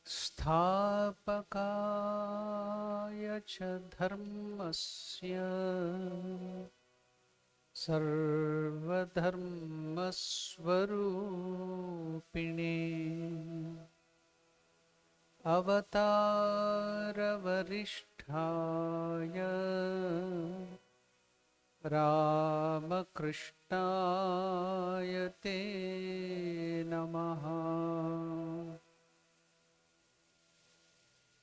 स्थापकाय च धर्मस्य सर्वधर्मस्वरूपिणे अवतारवरिष्ठाय रामकृष्णाय ते नमः.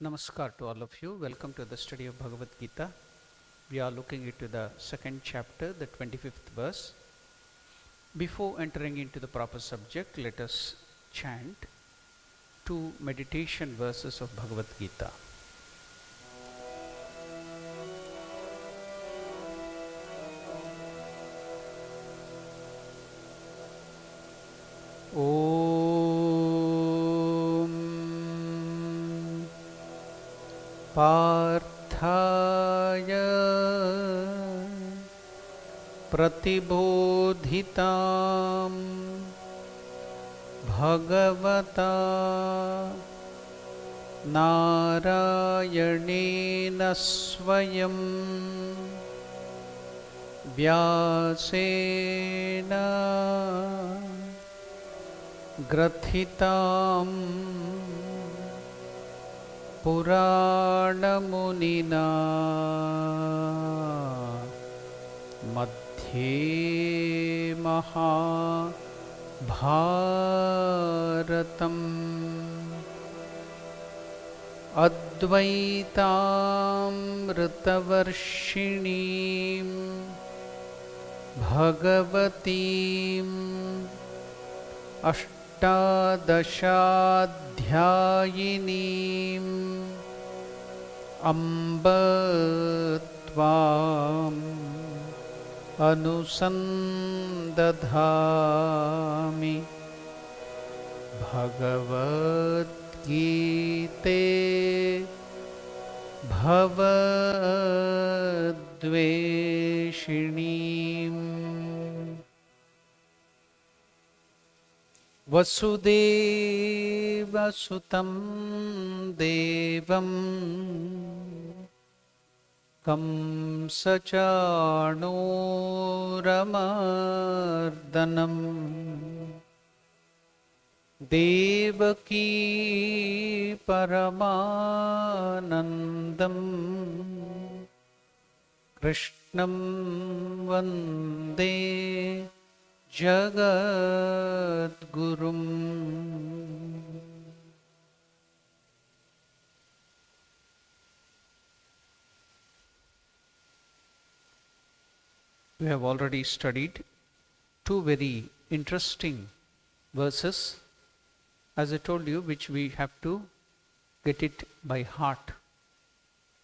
Namaskar to all of you. Welcome to the study of Bhagavad Gita. We are looking into the second chapter, the 25th verse. Before entering into the proper subject, let us chant two meditation verses of Bhagavad Gita. पार्थाय प्रतिबोधितां भगवता नारायणेन स्वयं व्यासेन ग्रथितां पुराणमुनिना मध्ये महाभारतम् अद्वैतामृतवर्षिणीं भगवतीम् अष्टादशाध्यायिनीम् अम्ब त्वाम् अनुसन्दधामि भगवद्गीते भवद्वेषिणीम्. वसुदेवसुतं देवं कंसचाणूरमर्दनं देवकी परमानन्दं कृष्णं वन्दे Jagadgurum. We have already studied two very interesting verses, as I told you, which we have to get it by heart.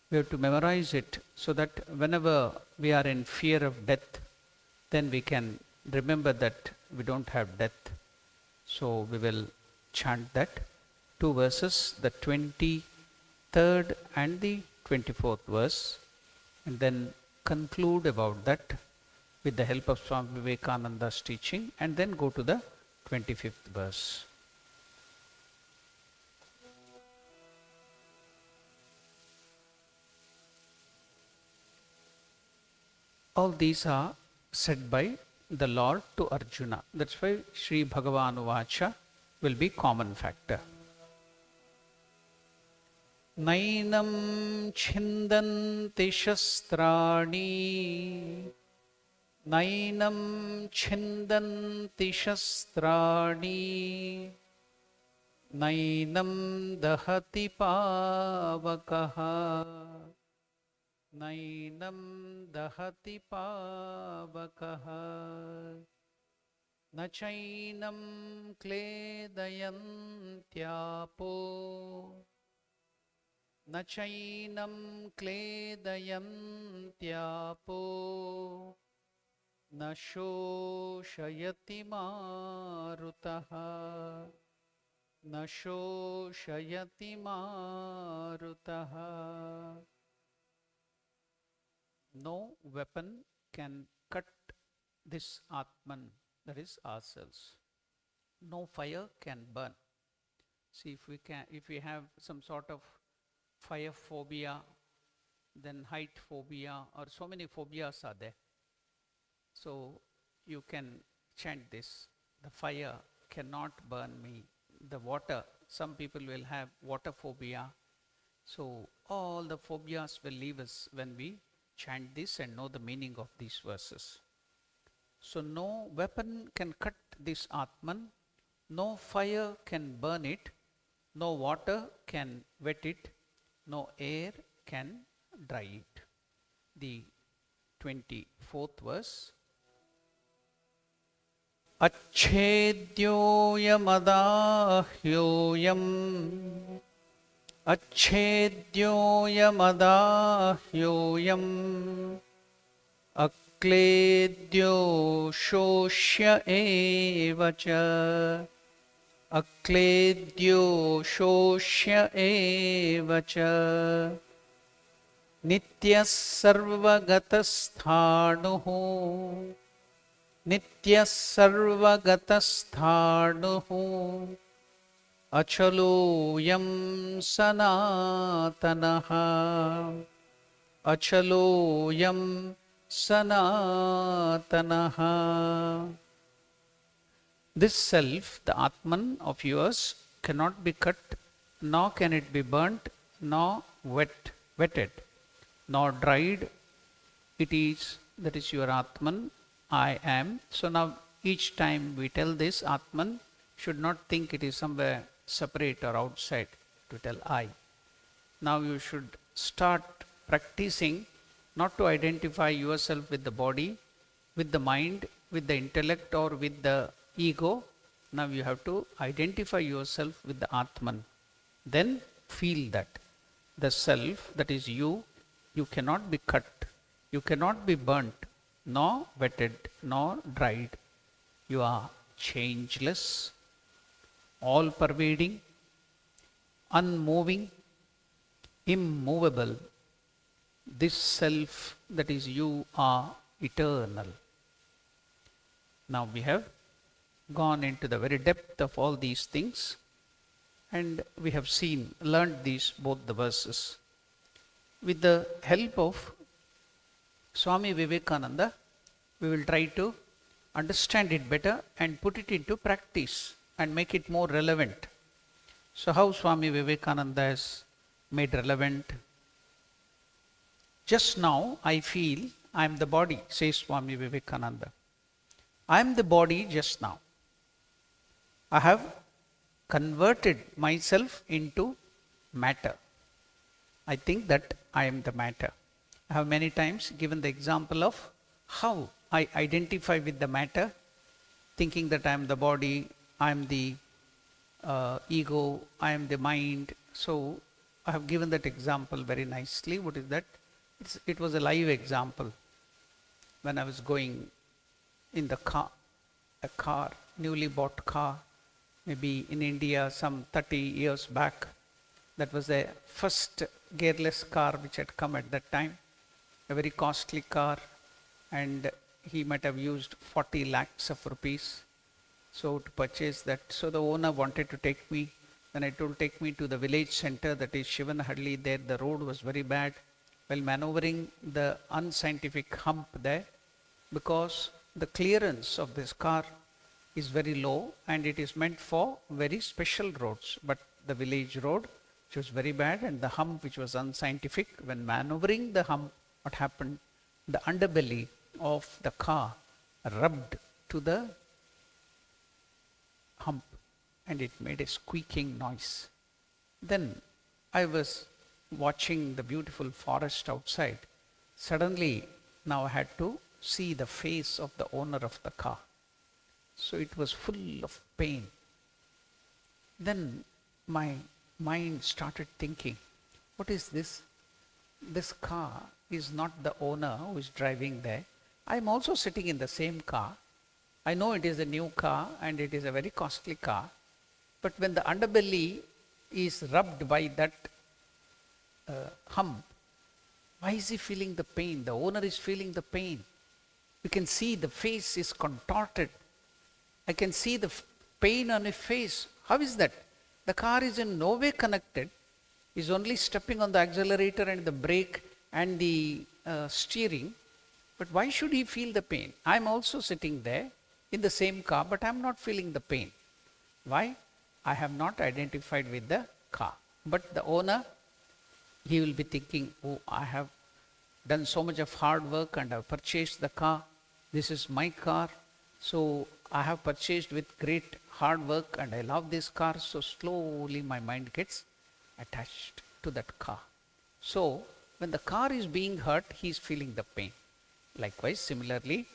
We have to memorize it so that whenever we are in fear of death, then we can remember that we don't have death. So we will chant that two verses, the 23rd and the 24th verse, and then conclude about that with the help of Swami Vivekananda's teaching, and then go to the 25th verse. All these are said by the Lord to Arjuna. That's why Sri Bhagavan Vacha will be common factor. Nainam chindanti shastrani, Nainam chindanti shastrani, Nainam dahati pavakaha, Nainam dahati pavakaha, Nachainam kledayantyapo, Nachainam kledayantyapo, Nashoshayati marutaha, न शोषयति मारुतः. No weapon can cut this Atman, that is ourselves. No fire can burn. See, if we have some sort of fire phobia, then height phobia, or so many phobias are there. So you can chant this: the fire cannot burn me. The water, some people will have water phobia. So all the phobias will leave us when we chant this and know the meaning of these verses. So no weapon can cut this Atman, no fire can burn it, no water can wet it, no air can dry it. The 24th verse. अच्छेद्योऽयमदाह्योऽयम् अच्छेद्योऽयमदाह्योऽयम् अक्लेद्यो शोष्य एव च अक्लेद्यो शोष्य एव च नित्यः सर्वगतस्थाणुः नित्यः सर्वगतस्थाणुः अचलोऽयं सनातनः अचलोऽयं सनातनः. This self, the Atman of yours, cannot be cut, nor can it be burnt, nor wetted, nor dried. It is, that is your Atman, I am. So now each time we tell this, Atman should not think it is somewhere separate or outside to tell I. Now you should start practicing not to identify yourself with the body, with the mind, with the intellect or with the ego. Now you have to identify yourself with the Atman. Then feel that the self, that is you cannot be cut, you cannot be burnt, nor wetted, nor dried. You are changeless, all-pervading, unmoving, immovable. This self, that is you, are eternal. Now we have gone into the very depth of all these things, and we have learned these both the verses. With the help of Swami Vivekananda, we will try to understand it better and put it into practice and make it more relevant. So how Swami Vivekananda has made relevant? Just now I feel I am the body, says Swami Vivekananda. I am the body just now. I have converted myself into matter. I think that I am the matter. I have many times given the example of how I identify with the matter, thinking that I am the body, I am the ego, I am the mind. So I have given that example very nicely. What is that? It was a live example. When I was going in the car, newly bought car, maybe in India some 30 years back. That was the first gearless car which had come at that time. A very costly car, and he might have used 40 lakhs of rupees. So to purchase that, so the owner wanted to take me. Then I told, take me to the village center, that is Shivanahadli. There the road was very bad. While maneuvering the unscientific hump there, because the clearance of this car is very low and it is meant for very special roads. But the village road, which was very bad, and the hump which was unscientific, when maneuvering the hump, what happened? The underbelly of the car rubbed to the hump and it made a squeaking noise. Then I was watching the beautiful forest outside. Suddenly, now I had to see the face of the owner of the car. So it was full of pain. Then my mind started thinking, what is this? This car is not the owner who is driving there. I am also sitting in the same car. I know it is a new car and it is a very costly car. But when the underbelly is rubbed by that hump, why is he feeling the pain? The owner is feeling the pain. You can see the face is contorted. I can see the pain on his face. How is that? The car is in no way connected. He's only stepping on the accelerator and the brake and the steering. But why should he feel the pain? I'm also sitting there in the same car, but I'm not feeling the pain. Why? I have not identified with the car. But the owner, he will be thinking, oh, I have done so much of hard work and I've purchased the car. This is my car. So I have purchased with great hard work and I love this car. So slowly my mind gets attached to that car. So when the car is being hurt, he is feeling the pain. Likewise, similarly,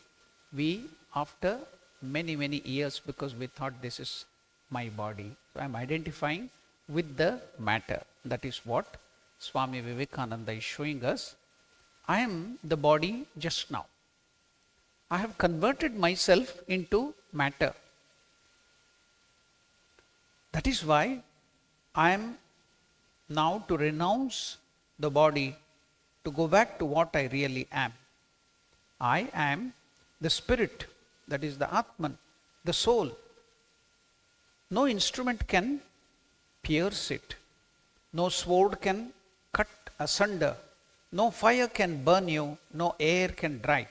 we after many, many years, because we thought this is my body, so I am identifying with the matter. That is what Swami Vivekananda is showing us. I am the body just now. I have converted myself into matter. That is why I am now to renounce the body, to go back to what I really am. I am the spirit, that is the Atman, the soul. No instrument can pierce it. No sword can cut asunder. No fire can burn you. No air can dry.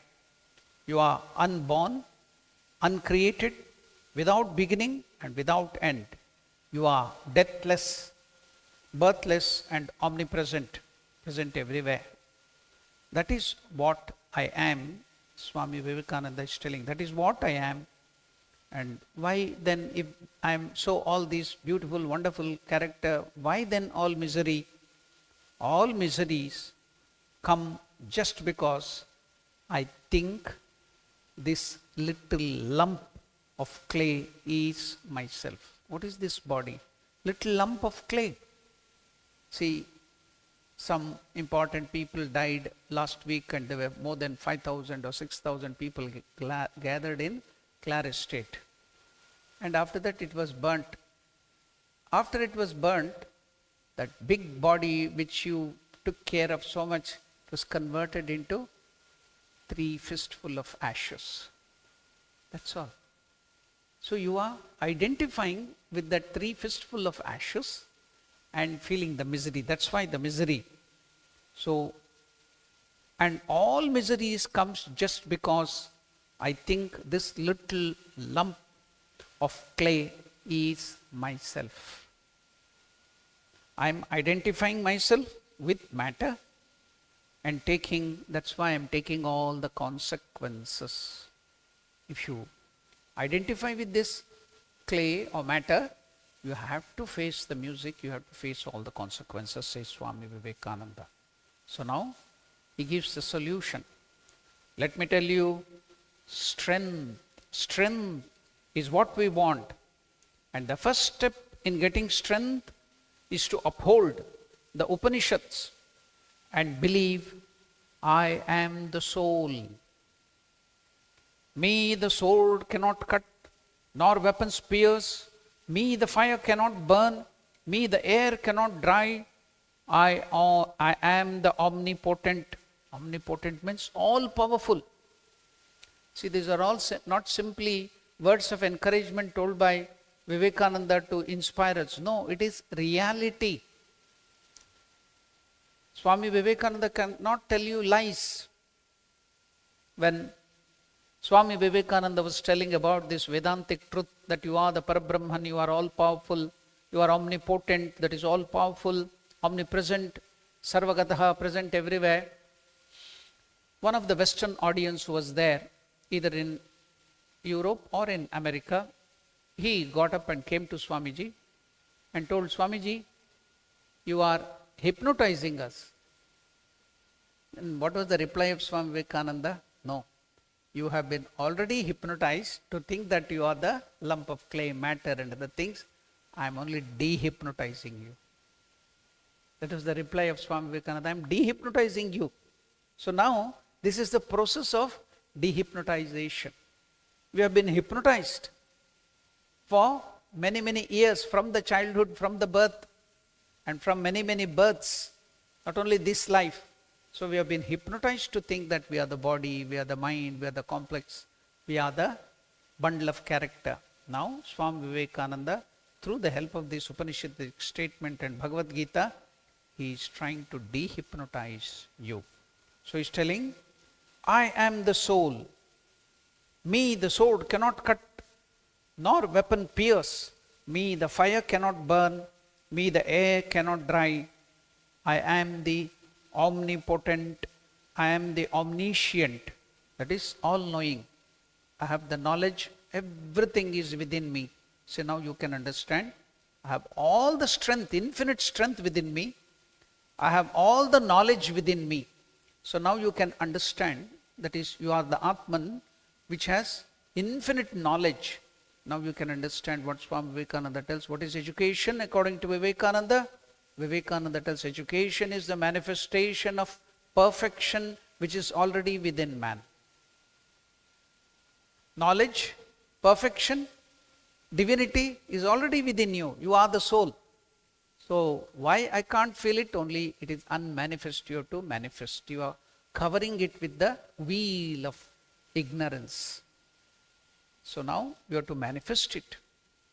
You are unborn, uncreated, without beginning and without end. You are deathless, birthless and omnipresent, present everywhere. That is what I am. Swami Vivekananda is telling, that is what I am. And why then, if I am so all these beautiful, wonderful character, why then all misery? All miseries come just because I think this little lump of clay is myself. What is this body? Little lump of clay. See, some important people died last week and there were more than 5,000 or 6,000 people gathered in Clare Estate. And after that it was burnt. After it was burnt, that big body which you took care of so much was converted into 3 fistful of ashes. That's all. So you are identifying with that 3 fistful of ashes and feeling the misery. That's why the misery. So, and all miseries comes just because I think this little lump of clay is myself. I am identifying myself with matter and that's why I am taking all the consequences. If you identify with this clay or matter, you have to face the music, you have to face all the consequences, says Swami Vivekananda. So now he gives the solution. Let me tell you, strength is what we want. And the first step in getting strength is to uphold the Upanishads and believe, I am the soul. Me the sword cannot cut, nor weapons pierce. Me the fire cannot burn. Me the air cannot dry. I am the omnipotent. Omnipotent means all powerful. See, these are all not simply words of encouragement told by Vivekananda to inspire us. No, it is reality. Swami Vivekananda cannot tell you lies. When Swami Vivekananda was telling about this Vedantic truth that you are the Parabrahman, you are all powerful, you are omnipotent, that is all powerful, omnipresent, Sarvagataha, present everywhere. One of the Western audience who was there, either in Europe or in America, he got up and came to Swamiji and told Swamiji, you are hypnotizing us. And what was the reply of Swami Vivekananda? No. You have been already hypnotized to think that you are the lump of clay, matter and other things. I am only dehypnotizing you. That was the reply of Swami Vivekananda. I am dehypnotizing you. So now, this is the process of dehypnotization. We have been hypnotized for many, many years from the childhood, from the birth, and from many, many births, not only this life. So we have been hypnotized to think that we are the body, we are the mind, we are the complex, we are the bundle of character. Now, Swami Vivekananda, through the help of this Upanishadic statement and Bhagavad Gita, he is trying to dehypnotize you. So he is telling, I am the soul. Me, the sword cannot cut, nor weapon pierce. Me, the fire cannot burn. Me, the air cannot dry. I am the omnipotent. I am the omniscient. That is all-knowing. I have the knowledge. Everything is within me. So now you can understand. I have all the strength, infinite strength within me. I have all the knowledge within me. So now you can understand. That is, you are the Atman, which has infinite knowledge. Now you can understand what Swami Vivekananda tells. What is education according to Vivekananda? Vivekananda tells education is the manifestation of perfection which is already within man. Knowledge, perfection, divinity is already within you. You are the soul. So why I can't feel it? Only it is unmanifest. You have to manifest. You are covering it with the veil of ignorance. So now you have to manifest it.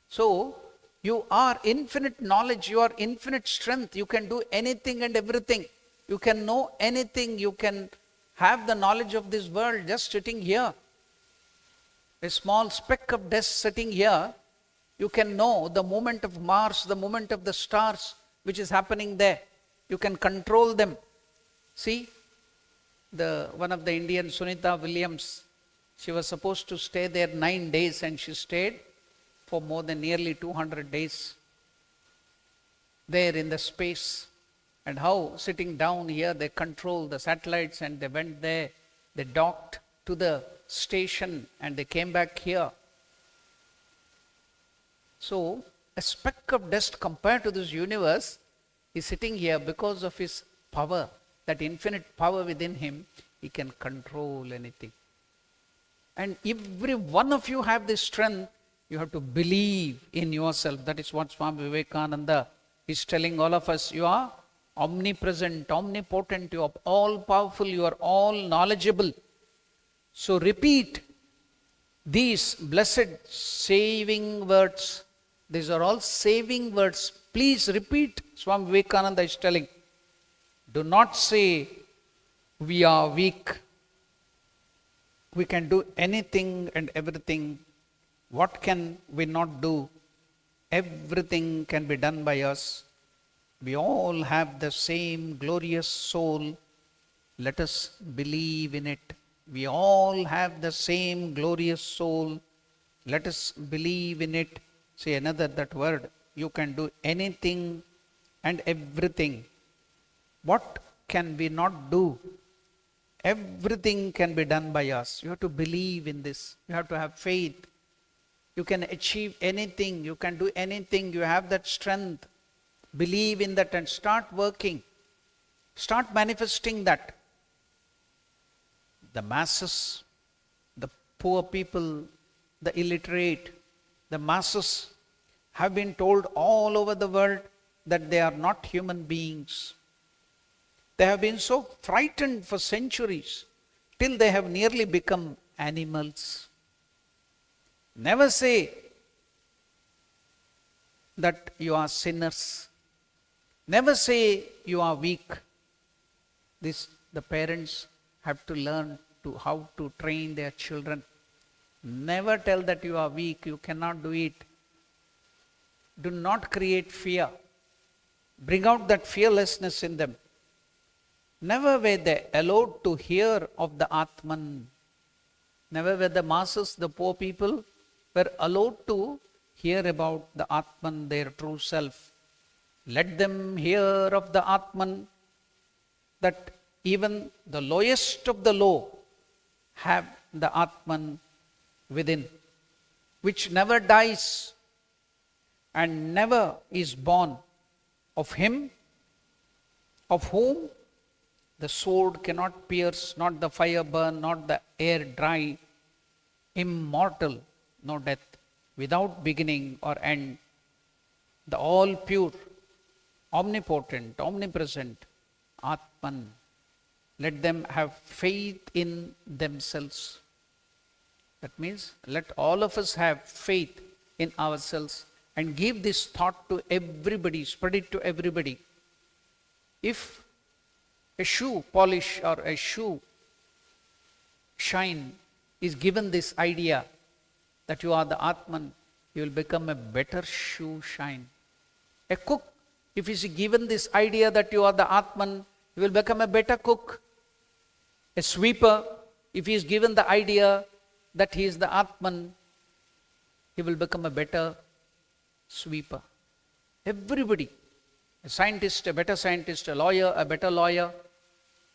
So you are infinite knowledge, you are infinite strength. You can do anything and everything. You can know anything. You can have the knowledge of this world just sitting here. A small speck of dust sitting here, you can know the movement of Mars, the movement of the stars which is happening there. You can control them. See, one of the Indian, Sunita Williams, she was supposed to stay there 9 days and she stayed for more than nearly 200 days there in the space. And how sitting down here they control the satellites and they went there, they docked to the station and they came back here. So a speck of dust compared to this universe is sitting here because of his power, that infinite power within him. He can control anything. And every one of you have this strength. You have to believe in yourself. That is what Swami Vivekananda is telling all of us. You are omnipresent, omnipotent, you are all powerful, you are all knowledgeable. So repeat these blessed saving words. These are all saving words. Please repeat. Swami Vivekananda is telling. Do not say we are weak. We can do anything and everything. What can we not do? Everything can be done by us. We all have the same glorious soul. Let us believe in it. We all have the same glorious soul. Let us believe in it. Say another that word. You can do anything and everything. What can we not do? Everything can be done by us. You have to believe in this. You have to have faith. You can achieve anything. You can do anything. You have that strength. Believe in that and start working. Start manifesting that. The masses, the poor people, the illiterate, the masses have been told all over the world that they are not human beings. They have been so frightened for centuries till they have nearly become animals. Never say that you are sinners. Never say you are weak. The parents have to learn how to train their children. Never tell that you are weak, you cannot do it. Do not create fear. Bring out that fearlessness in them. Never were they allowed to hear of the Atman. Never were the masses, the poor people, were allowed to hear about the Atman, their true self. Let them hear of the Atman, that even the lowest of the low have the Atman within, which never dies and never is born. Of him, of whom the sword cannot pierce, not the fire burn, not the air dry, immortal, no death. without beginning or end, the all pure, omnipotent, omnipresent Atman. Let them have faith in themselves. That means let all of us have faith in ourselves and give this thought to everybody, spread it to everybody. If a shoe polish or a shoe shine is given this idea that you are the Atman, you will become a better shoe shine. A cook, if he is given this idea that you are the Atman, you will become a better cook. A sweeper, if he is given the idea that he is the Atman, he will become a better sweeper. Everybody, a scientist, a better scientist, a lawyer, a better lawyer,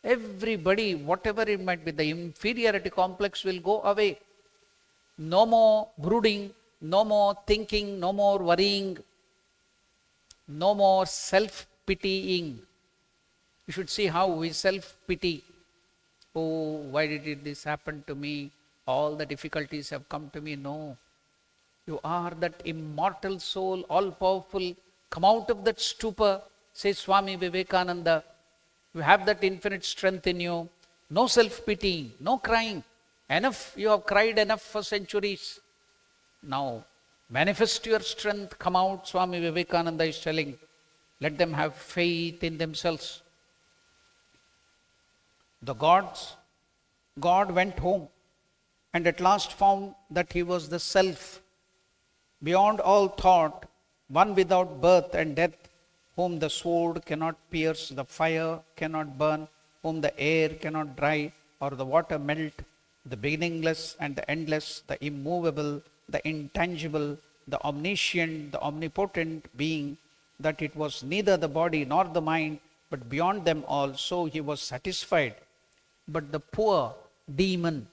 everybody, whatever it might be, the inferiority complex will go away. No more brooding, no more thinking, no more worrying, no more self-pitying. You should see how we self-pity. Oh, why did this happen to me? All the difficulties have come to me. No. You are that immortal soul, all-powerful. Come out of that stupor, says Swami Vivekananda. You have that infinite strength in you. No self-pitying, no crying. Enough, you have cried enough for centuries. Now, manifest your strength, come out, Swami Vivekananda is telling. Let them have faith in themselves. The God went home and at last found that he was the self, beyond all thought, one without birth and death, whom the sword cannot pierce, the fire cannot burn, whom the air cannot dry or the water melt, the beginningless and the endless, the immovable, the intangible, the omniscient, the omnipotent being, that it was neither the body nor the mind, but beyond them all. So he was satisfied. But the poor demon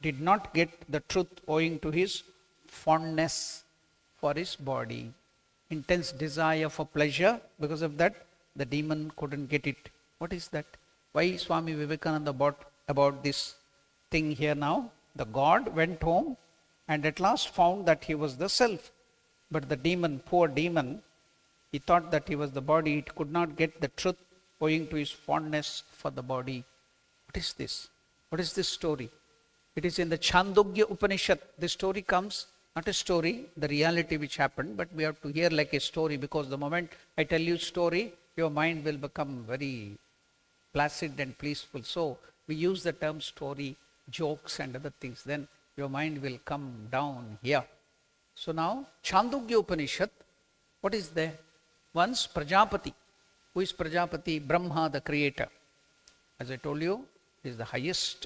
did not get the truth owing to his fondness for his body. Intense desire for pleasure. Because of that, the demon couldn't get it. What is that? Why Swami Vivekananda about this thing here now? The God went home and at last found that he was the self. But the demon, poor demon, he thought that he was the body. It could not get the truth owing to his fondness for the body. What is this? What is this story? It is in the Chandogya Upanishad. This story comes, not a story, the reality which happened, but we have to hear like a story, because the moment I tell you story, your mind will become very placid and peaceful. So we use the term story, jokes and other things. Then your mind will come down here. So now, Chandogya Upanishad, what is there? Once Prajapati. Who is Prajapati? Brahma, the creator. As I told you, he is the highest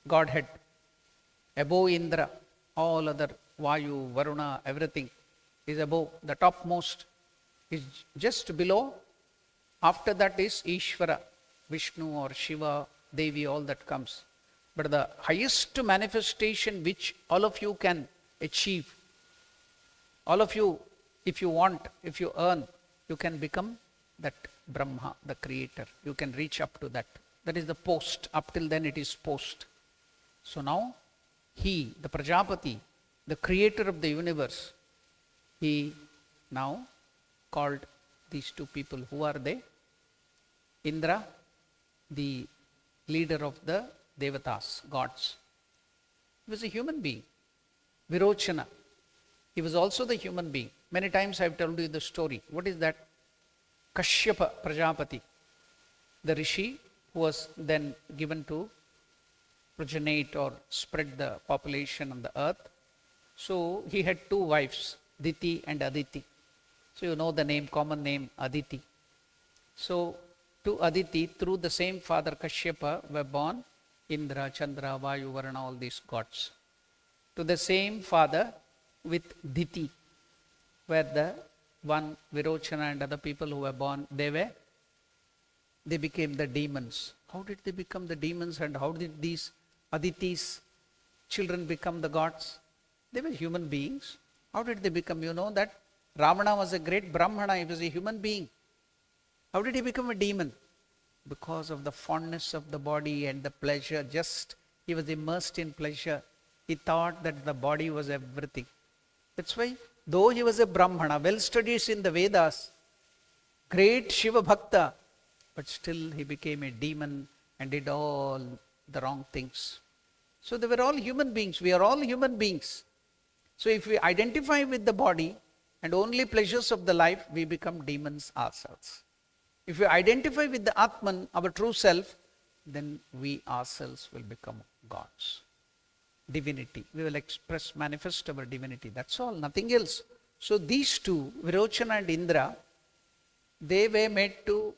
Godhead. Above Indra, all other Vayu, Varuna, everything is above, the topmost is just below. After that is Ishvara, Vishnu or Shiva, Devi, all that comes. But the highest manifestation which all of you can achieve, all of you, if you want, if you earn, you can become that Brahma, the creator. You can reach up to that. That is the post. Up till then it is post. So now, he, the Prajapati, the creator of the universe, he now called these two people. Who are they? Indra, the leader of the Devatas, gods. He was a human being. Virochana, he was also the human being. Many times I have told you the story. What is that? Kashyapa Prajapati, the rishi who was then given to progenate or spread the population on the earth. So he had two wives, Diti and Aditi. So you know the name, common name, Aditi. So to Aditi, through the same father Kashyapa, were born Indra, Chandra, Vayu, Varuna, all these gods. To the same father with Diti, where the one Virochana and other people who were born, they became the demons. How did they become the demons, and how did these Aditi's children become the gods? They were human beings. How did they become? You know that Ravana was a great Brahmana, he was a human being. How did he become a demon? Because of the fondness of the body and the pleasure. Just he was immersed in pleasure. He thought that the body was everything. That's why, though he was a Brahmana, well studied in the Vedas, great Shiva Bhakta, but still he became a demon and did all the wrong things. So they were all human beings. We are all human beings. So if we identify with the body and only pleasures of the life, we become demons ourselves. If we identify with the Atman, our true self, then we ourselves will become gods. Divinity. We will express, manifest our divinity. That's all, nothing else. So these two, Virochana and Indra, they were made to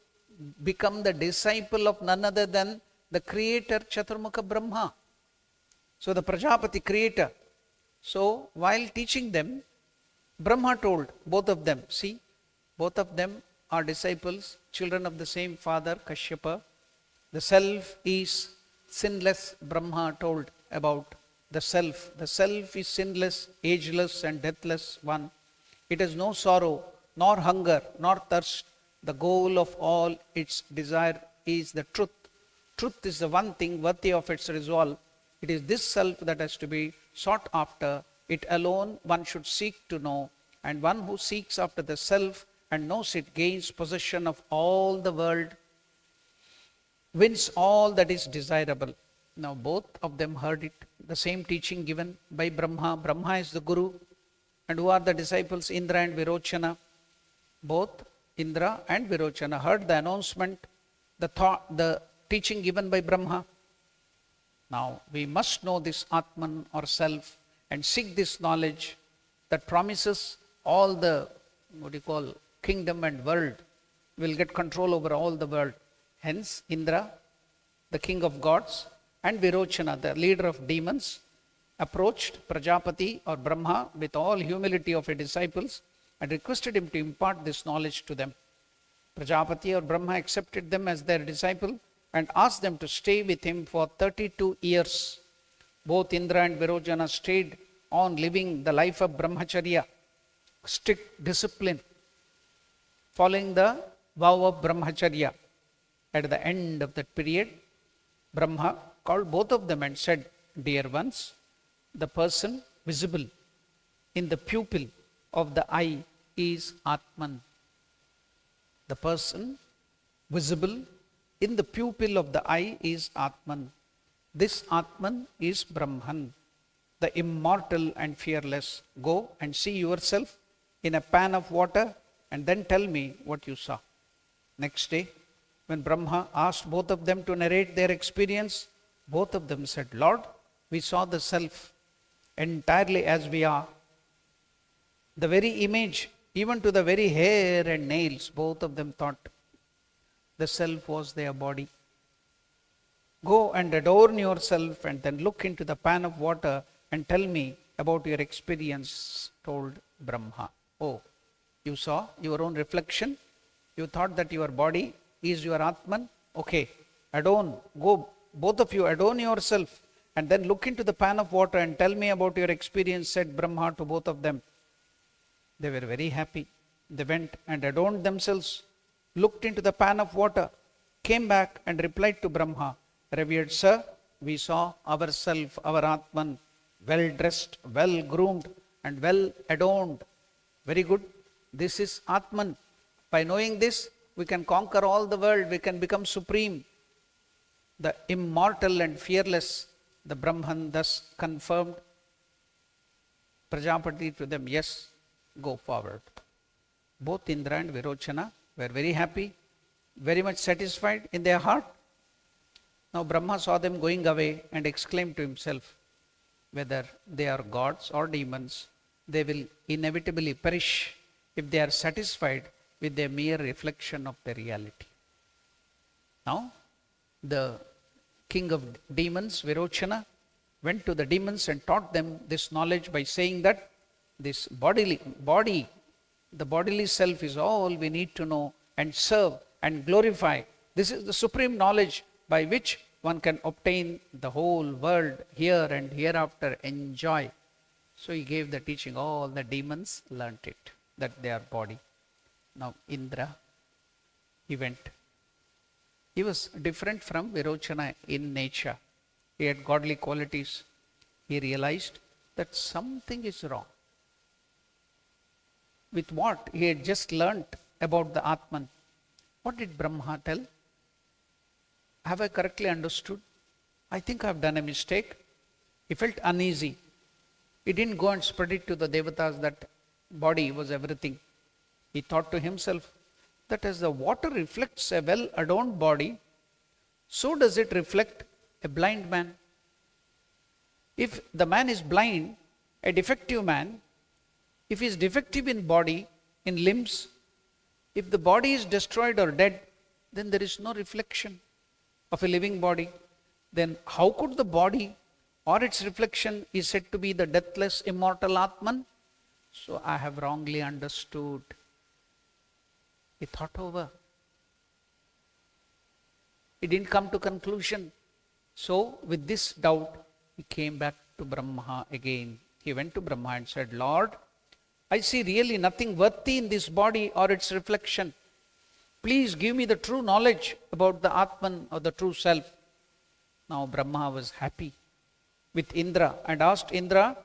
become the disciple of none other than the creator Chaturmukha Brahma. So the Prajapati creator. So while teaching them, Brahma told both of them, see, both of them are disciples, children of the same father, Kashyapa. The self is sinless, Brahma told about the self. The self is sinless, ageless and deathless one. It has no sorrow, nor hunger, nor thirst. The goal of all its desire is the truth. Truth is the one thing worthy of its resolve. It is this self that has to be sought after. It alone one should seek to know. And one who seeks after the self and knows it gains possession of all the world, wins all that is desirable. Now both of them heard it, the same teaching given by Brahma. Brahma is the Guru. And who are the disciples? Indra and Virochana. Both Indra and Virochana heard the announcement, the teaching given by Brahma. Now we must know this Atman or self and seek this knowledge that promises all the, kingdom and world. Will get control over all the world. Hence Indra, the king of gods, and Virochana, the leader of demons, approached Prajapati or Brahma with all humility of his disciples and requested him to impart this knowledge to them. Prajapati or Brahma accepted them as their disciple and asked them to stay with him for 32 years. Both Indra and Virochana stayed on living the life of Brahmacharya, strict discipline, following the vow of Brahmacharya. At the end of that period, Brahma called both of them and said, dear ones, the person visible in the pupil of the eye is Atman. The person visible in the pupil of the eye is Atman. This Atman is Brahman, the immortal and fearless. Go and see yourself in a pan of water and then tell me what you saw. Next day, when Brahma asked both of them to narrate their experience, both of them said, Lord, we saw the self entirely as we are. The very image, even to the very hair and nails, both of them thought the self was their body. Go and adorn yourself and then look into the pan of water and tell me about your experience, told Brahma. Oh, you saw your own reflection? You thought that your body is your Atman? Okay, adorn, go, both of you adorn yourself and then look into the pan of water and tell me about your experience, said Brahma to both of them. They were very happy. They went and adorned themselves, looked into the pan of water, came back and replied to Brahma, Revered sir, we saw ourself, our Atman, well dressed, well groomed and well adorned. Very good. This is Atman. By knowing this, we can conquer all the world. We can become supreme. The immortal and fearless, the Brahman thus confirmed Prajapati to them, yes, go forward. Both Indra and Virochana were very happy, very much satisfied in their heart. Now Brahma saw them going away and exclaimed to himself, whether they are gods or demons, they will inevitably perish if they are satisfied with their mere reflection of the reality. Now, the king of demons, Virochana, went to the demons and taught them this knowledge by saying that this the bodily self is all we need to know and serve and glorify. This is the supreme knowledge by which one can obtain the whole world here and hereafter enjoy. So he gave the teaching, all the demons learnt it, that they are body. Now Indra, he went. He was different from Virochana in nature. He had godly qualities. He realized that something is wrong. with what he had just learnt about the Atman. What did Brahma tell? Have I correctly understood? I think I have done a mistake. He felt uneasy. He didn't go and spread it to the devatas that body was everything. He thought to himself that as the water reflects a well-adorned body, so does it reflect a blind man. If the man is blind, a defective man, if he is defective in body, in limbs, if the body is destroyed or dead, then there is no reflection of a living body. Then how could the body or its reflection is said to be the deathless, immortal Atman? So I have wrongly understood. He thought over. He didn't come to conclusion. So with this doubt, he came back to Brahma again. He went to Brahma and said, Lord, I see really nothing worthy in this body or its reflection. Please give me the true knowledge about the Atman or the true self. Now Brahma was happy with Indra and asked Indra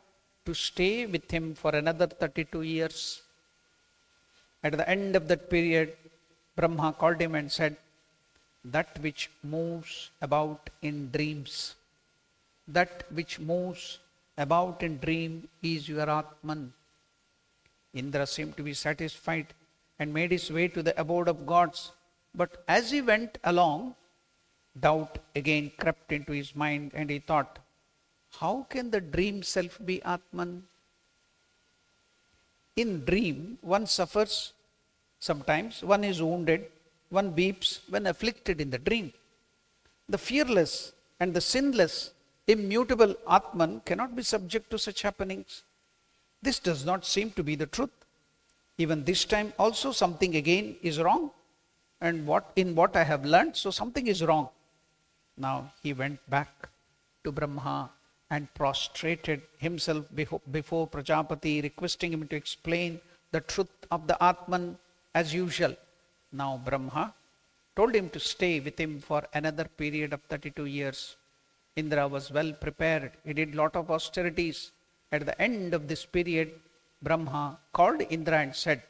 to stay with him for another 32 years. At the end of that period, Brahma called him and said, that which moves about in dreams, that which moves about in dream is your Atman. Indra seemed to be satisfied and made his way to the abode of gods. But as he went along, doubt again crept into his mind and he thought, how can the dream self be Atman? In dream, one suffers sometimes, one is wounded, one weeps when afflicted in the dream. The fearless and the sinless, immutable Atman cannot be subject to such happenings. This does not seem to be the truth. Even this time also something again is wrong. And what I have learnt, so something is wrong. Now he went back to Brahma and prostrated himself before Prajapati, requesting him to explain the truth of the Atman as usual. Now Brahma told him to stay with him for another period of 32 years. Indra was well prepared. He did lot of austerities. At the end of this period, Brahma called Indra and said,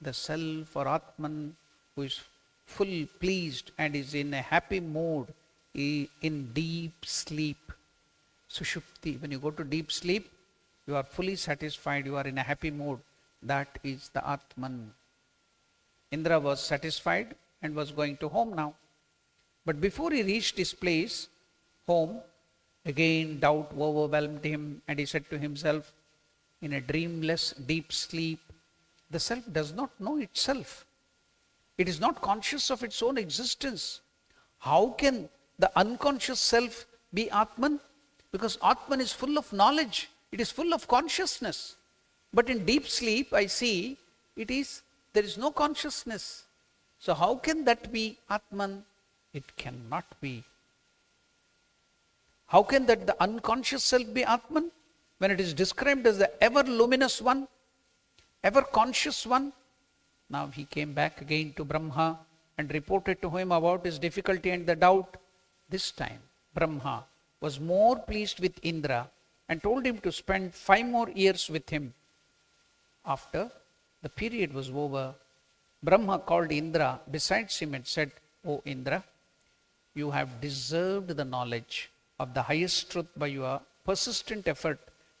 the self or Atman who is full pleased and is in a happy mood in deep sleep. Sushupti, when you go to deep sleep, you are fully satisfied, you are in a happy mood. That is the Atman. Indra was satisfied and was going to home now. But before he reached his place, home, again doubt overwhelmed him and he said to himself, in a dreamless deep sleep, the self does not know itself. It is not conscious of its own existence. How can the unconscious self be Atman? Because Atman is full of knowledge. It is full of consciousness. But in deep sleep, I see there is no consciousness. So how can that be Atman? It cannot be. How can that the unconscious self be Atman? When it is described as the ever luminous one, ever conscious one. Now he came back again to Brahma and reported to him about his difficulty and the doubt. This time Brahma was more pleased with Indra and told him to spend 5 more years with him. After the period was over, Brahma called Indra besides him and said, O Indra, you have deserved the knowledge of the highest truth by your persistent effort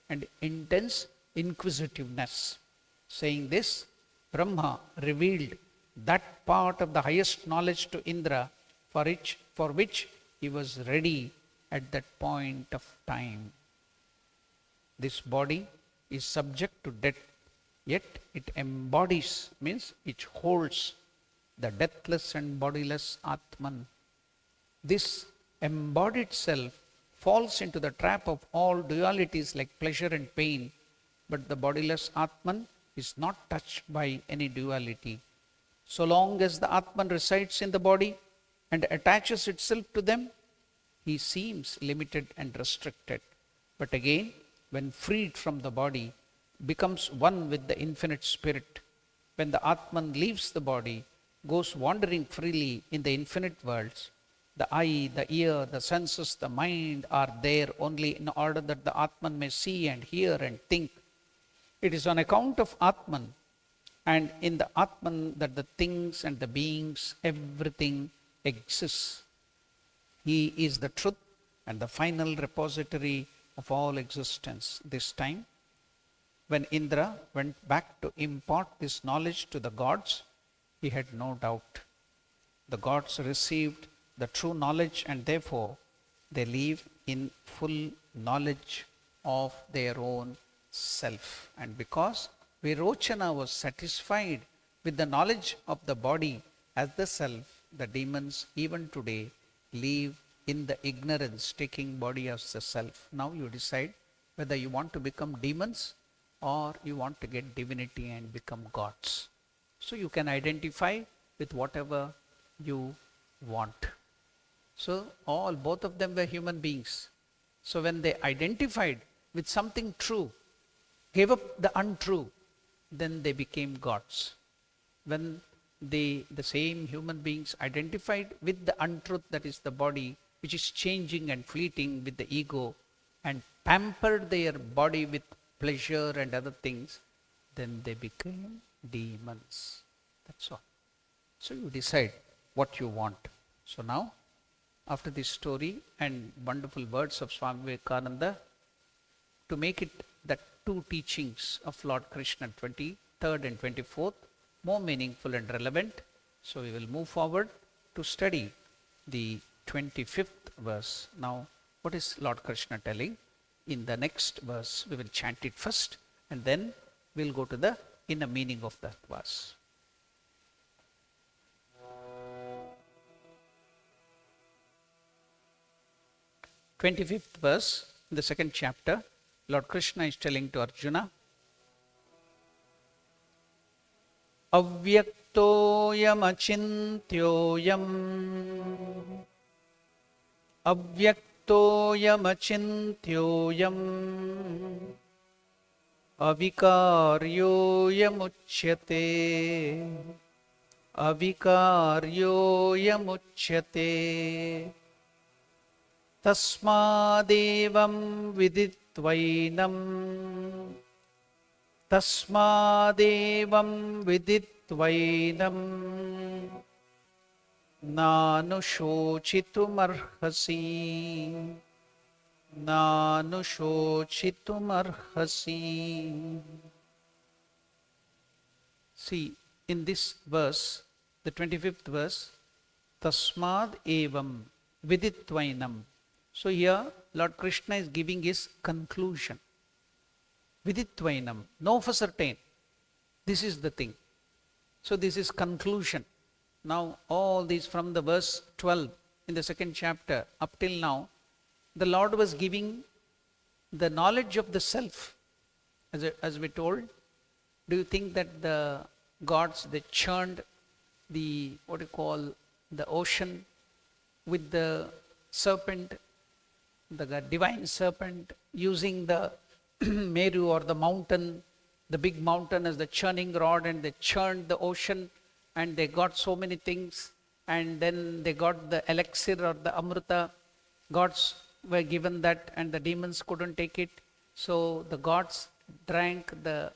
and intense inquisitiveness. Saying this, Brahma revealed that part of the highest knowledge to Indra for which he was ready at that point of time. This body is subject to death, yet it embodies, means it holds the deathless and bodiless Atman. This embodied self falls into the trap of all dualities like pleasure and pain, but the bodiless Atman is not touched by any duality. So long as the Atman resides in the body and attaches itself to them, he seems limited and restricted. But again, when freed from the body, becomes one with the infinite spirit. When the Atman leaves the body, goes wandering freely in the infinite worlds, the eye, the ear, the senses, the mind are there only in order that the Atman may see and hear and think. It is on account of Atman And in the Atman, that the things and the beings, everything exists. He is the truth and the final repository of all existence. This time, when Indra went back to impart this knowledge to the gods, he had no doubt. The gods received the true knowledge, and therefore they live in full knowledge of their own self. And because Virochana was satisfied with the knowledge of the body as the self, the demons even today live in the ignorance, taking body as the self. Now you decide whether you want to become demons or you want to get divinity and become gods. So you can identify with whatever you want. So both of them were human beings. So when they identified with something true, gave up the untrue, then they became gods. When the same human beings identified with the untruth, that is the body, which is changing and fleeting with the ego, and pampered their body with pleasure and other things, then they became demons. That's all. So you decide what you want. So now, after this story and wonderful words of Swami Vivekananda, to make it the two teachings of Lord Krishna, 23rd and 24th, more meaningful and relevant, so we will move forward to study the 25th verse. Now, what is Lord Krishna telling? In the next verse, we will chant it first, and then we'll go to the inner meaning of that verse. Twenty-fifth verse, in the second chapter, Lord Krishna is telling to Arjuna, Avyaktoyam achintyoyam Avyaktoyam achintyoyam Avikaryoyam uchyate Avikaryoyam uchyate Tasmadevam viditvainam Tasmadevam viditvainam Nanushochitumarhasi Nanushochitumarhasi. See, in this verse, the 25th verse, Tasmad evam viditvainam. So here, Lord Krishna is giving his conclusion. Viditvainam, know for certain. This is the thing. So this is conclusion. Now all these from the verse 12 in the second chapter up till now, the Lord was giving the knowledge of the self. As we told, do you think that the gods, they churned the, the ocean with the serpent, the divine serpent, using the Meru or the mountain, the big mountain as the churning rod, and they churned the ocean and they got so many things, and then they got the elixir or the Amrita. Gods were given that and the demons couldn't take it. So the gods drank the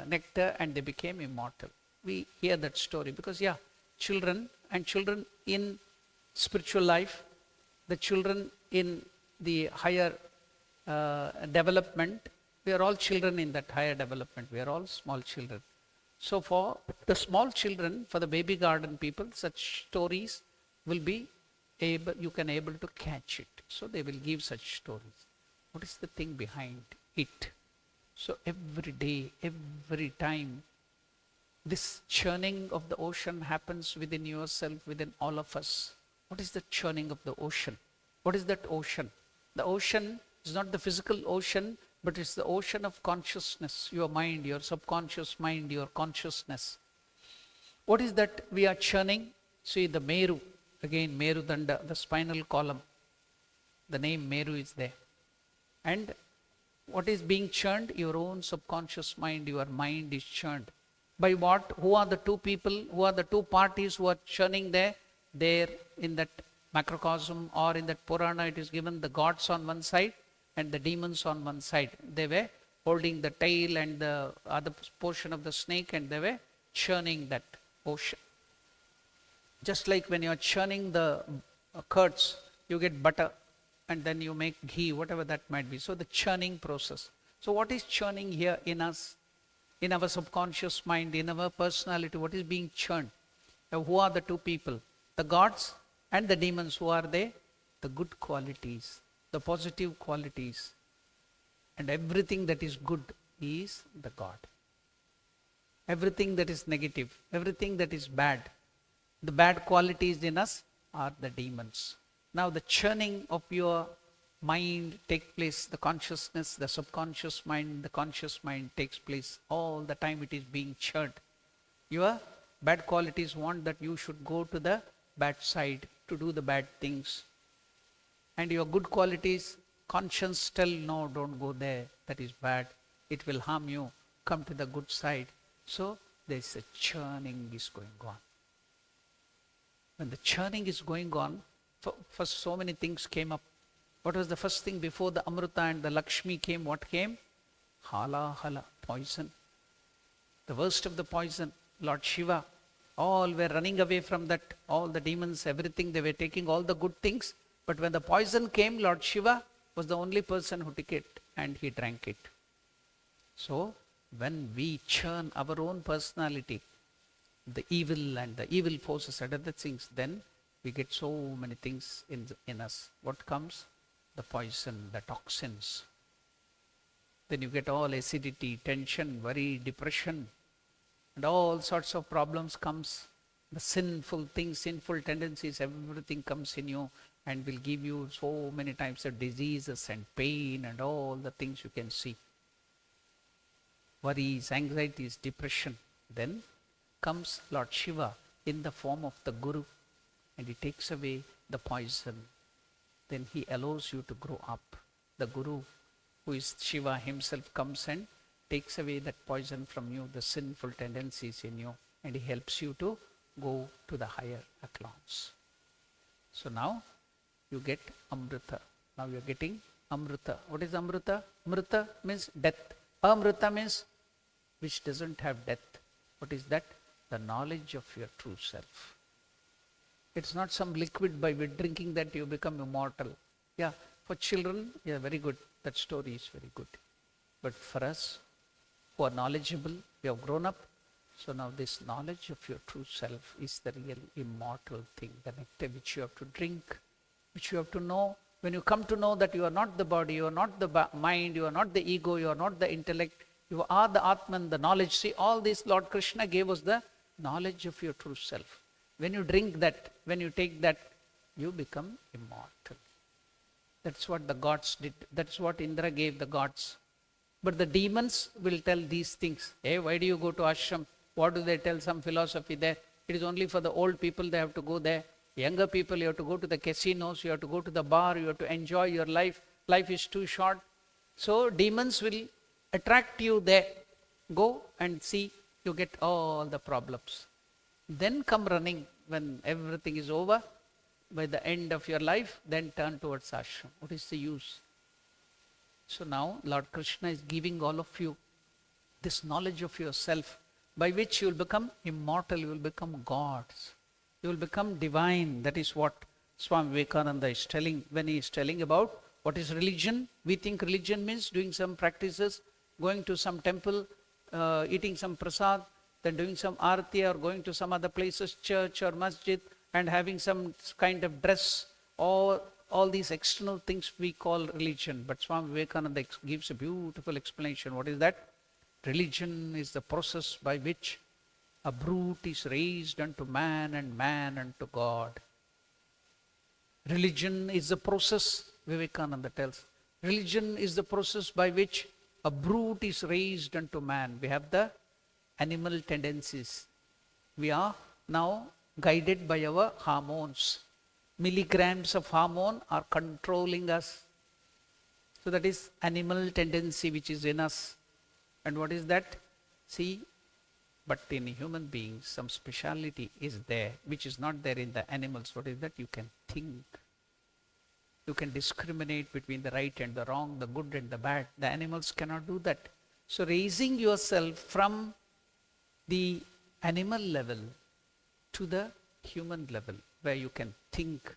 nectar and they became immortal. We hear that story because children in spiritual life, the children in the higher development, we are all children in that higher development. We are all small children. So for the small children, for the baby garden people, such stories will be able, you can able to catch it. So they will give such stories. What is the thing behind it? So every day, every time, this churning of the ocean happens within yourself, within all of us. What is the churning of the ocean? What is that ocean? The ocean is not the physical ocean, but it's the ocean of consciousness, your mind, your subconscious mind, your consciousness. What is that we are churning? See the Meru, again Meru Danda, the spinal column. The name Meru is there. And what is being churned? Your own subconscious mind, your mind is churned. By what? Who are the two people, who are the two parties who are churning there? There in that macrocosm or in that Purana, it is given the gods on one side and the demons on one side. They were holding the tail and the other portion of the snake, and they were churning that ocean. Just like when you are churning the curds, you get butter and then you make ghee, whatever that might be. So the churning process. So what is churning here in us, in our subconscious mind, in our personality? What is being churned? Who are the two people? The gods and the demons. Who are they? The good qualities, the positive qualities. And everything that is good is the God. Everything that is negative, everything that is bad, the bad qualities in us are the demons. Now the churning of your mind takes place, the consciousness, the subconscious mind, the conscious mind takes place. All the time it is being churned. Your bad qualities want that you should go to the bad side, to do the bad things. And your good qualities, conscience tell, no, don't go there, that is bad, it will harm you, come to the good side. So there is a churning is going on. When the churning is going on, first so many things came up. What was the first thing before the Amrita and the Lakshmi came? What came? Hala, poison. The worst of the poison, Lord Shiva. All were running away from that, all the demons, everything, they were taking all the good things. But when the poison came, Lord Shiva was the only person who took it and he drank it. So when we churn our own personality, the evil and the evil forces and other things, then we get so many things in us. What comes? The poison, the toxins. Then you get all acidity, tension, worry, depression, and all sorts of problems comes. The sinful things, sinful tendencies, everything comes in you and will give you so many types of diseases and pain and all the things you can see. Worries, anxieties, depression. Then comes Lord Shiva in the form of the Guru, and he takes away the poison. Then he allows you to grow up. The Guru, who is Shiva himself, comes and takes away that poison from you, the sinful tendencies in you, and he helps you to go to the higher echelons. So now you get Amrita. Now you are getting Amrita. What is Amrita? Amrita means death. Amrita means which doesn't have death. What is that? The knowledge of your true self. It's not some liquid by drinking that you become immortal. Yeah, for children, yeah, very good. That story is very good. But for us who are knowledgeable, we have grown up. So now this knowledge of your true self is the real immortal thing, the nectar which you have to drink, which you have to know. When you come to know that you are not the body, you are not the mind, you are not the ego, you are not the intellect, you are the Atman, the knowledge. See, all this Lord Krishna gave us the knowledge of your true self. When you drink that, when you take that, you become immortal. That's what the gods did. That's what Indra gave the gods. But the demons will tell these things. Hey, why do you go to ashram? What do they tell? Some philosophy there. It is only for the old people, they have to go there. Younger people, you have to go to the casinos, you have to go to the bar, you have to enjoy your life. Life is too short. So demons will attract you there. Go and see, you get all the problems. Then come running when everything is over. By the end of your life, then turn towards ashram. What is the use? So now Lord Krishna is giving all of you this knowledge of yourself, by which you will become immortal, you will become gods. You will become divine. That is what Swami Vivekananda is telling when he is telling about what is religion. We think religion means doing some practices, going to some temple, eating some prasad, then doing some arati or going to some other places, church or masjid, and having some kind of dress, or all these external things we call religion. But Swami Vivekananda gives a beautiful explanation. What is that? Religion is the process by which a brute is raised unto man and man unto God. Religion is the process, Vivekananda tells. Religion is the process by which a brute is raised unto man. We have the animal tendencies. We are now guided by our hormones. Milligrams of hormone are controlling us. So that is animal tendency which is in us. And what is that? See, but in human beings, some speciality is there, which is not there in the animals. What is that? You can think. You can discriminate between the right and the wrong, the good and the bad. The animals cannot do that. So raising yourself from the animal level to the human level, where you can think,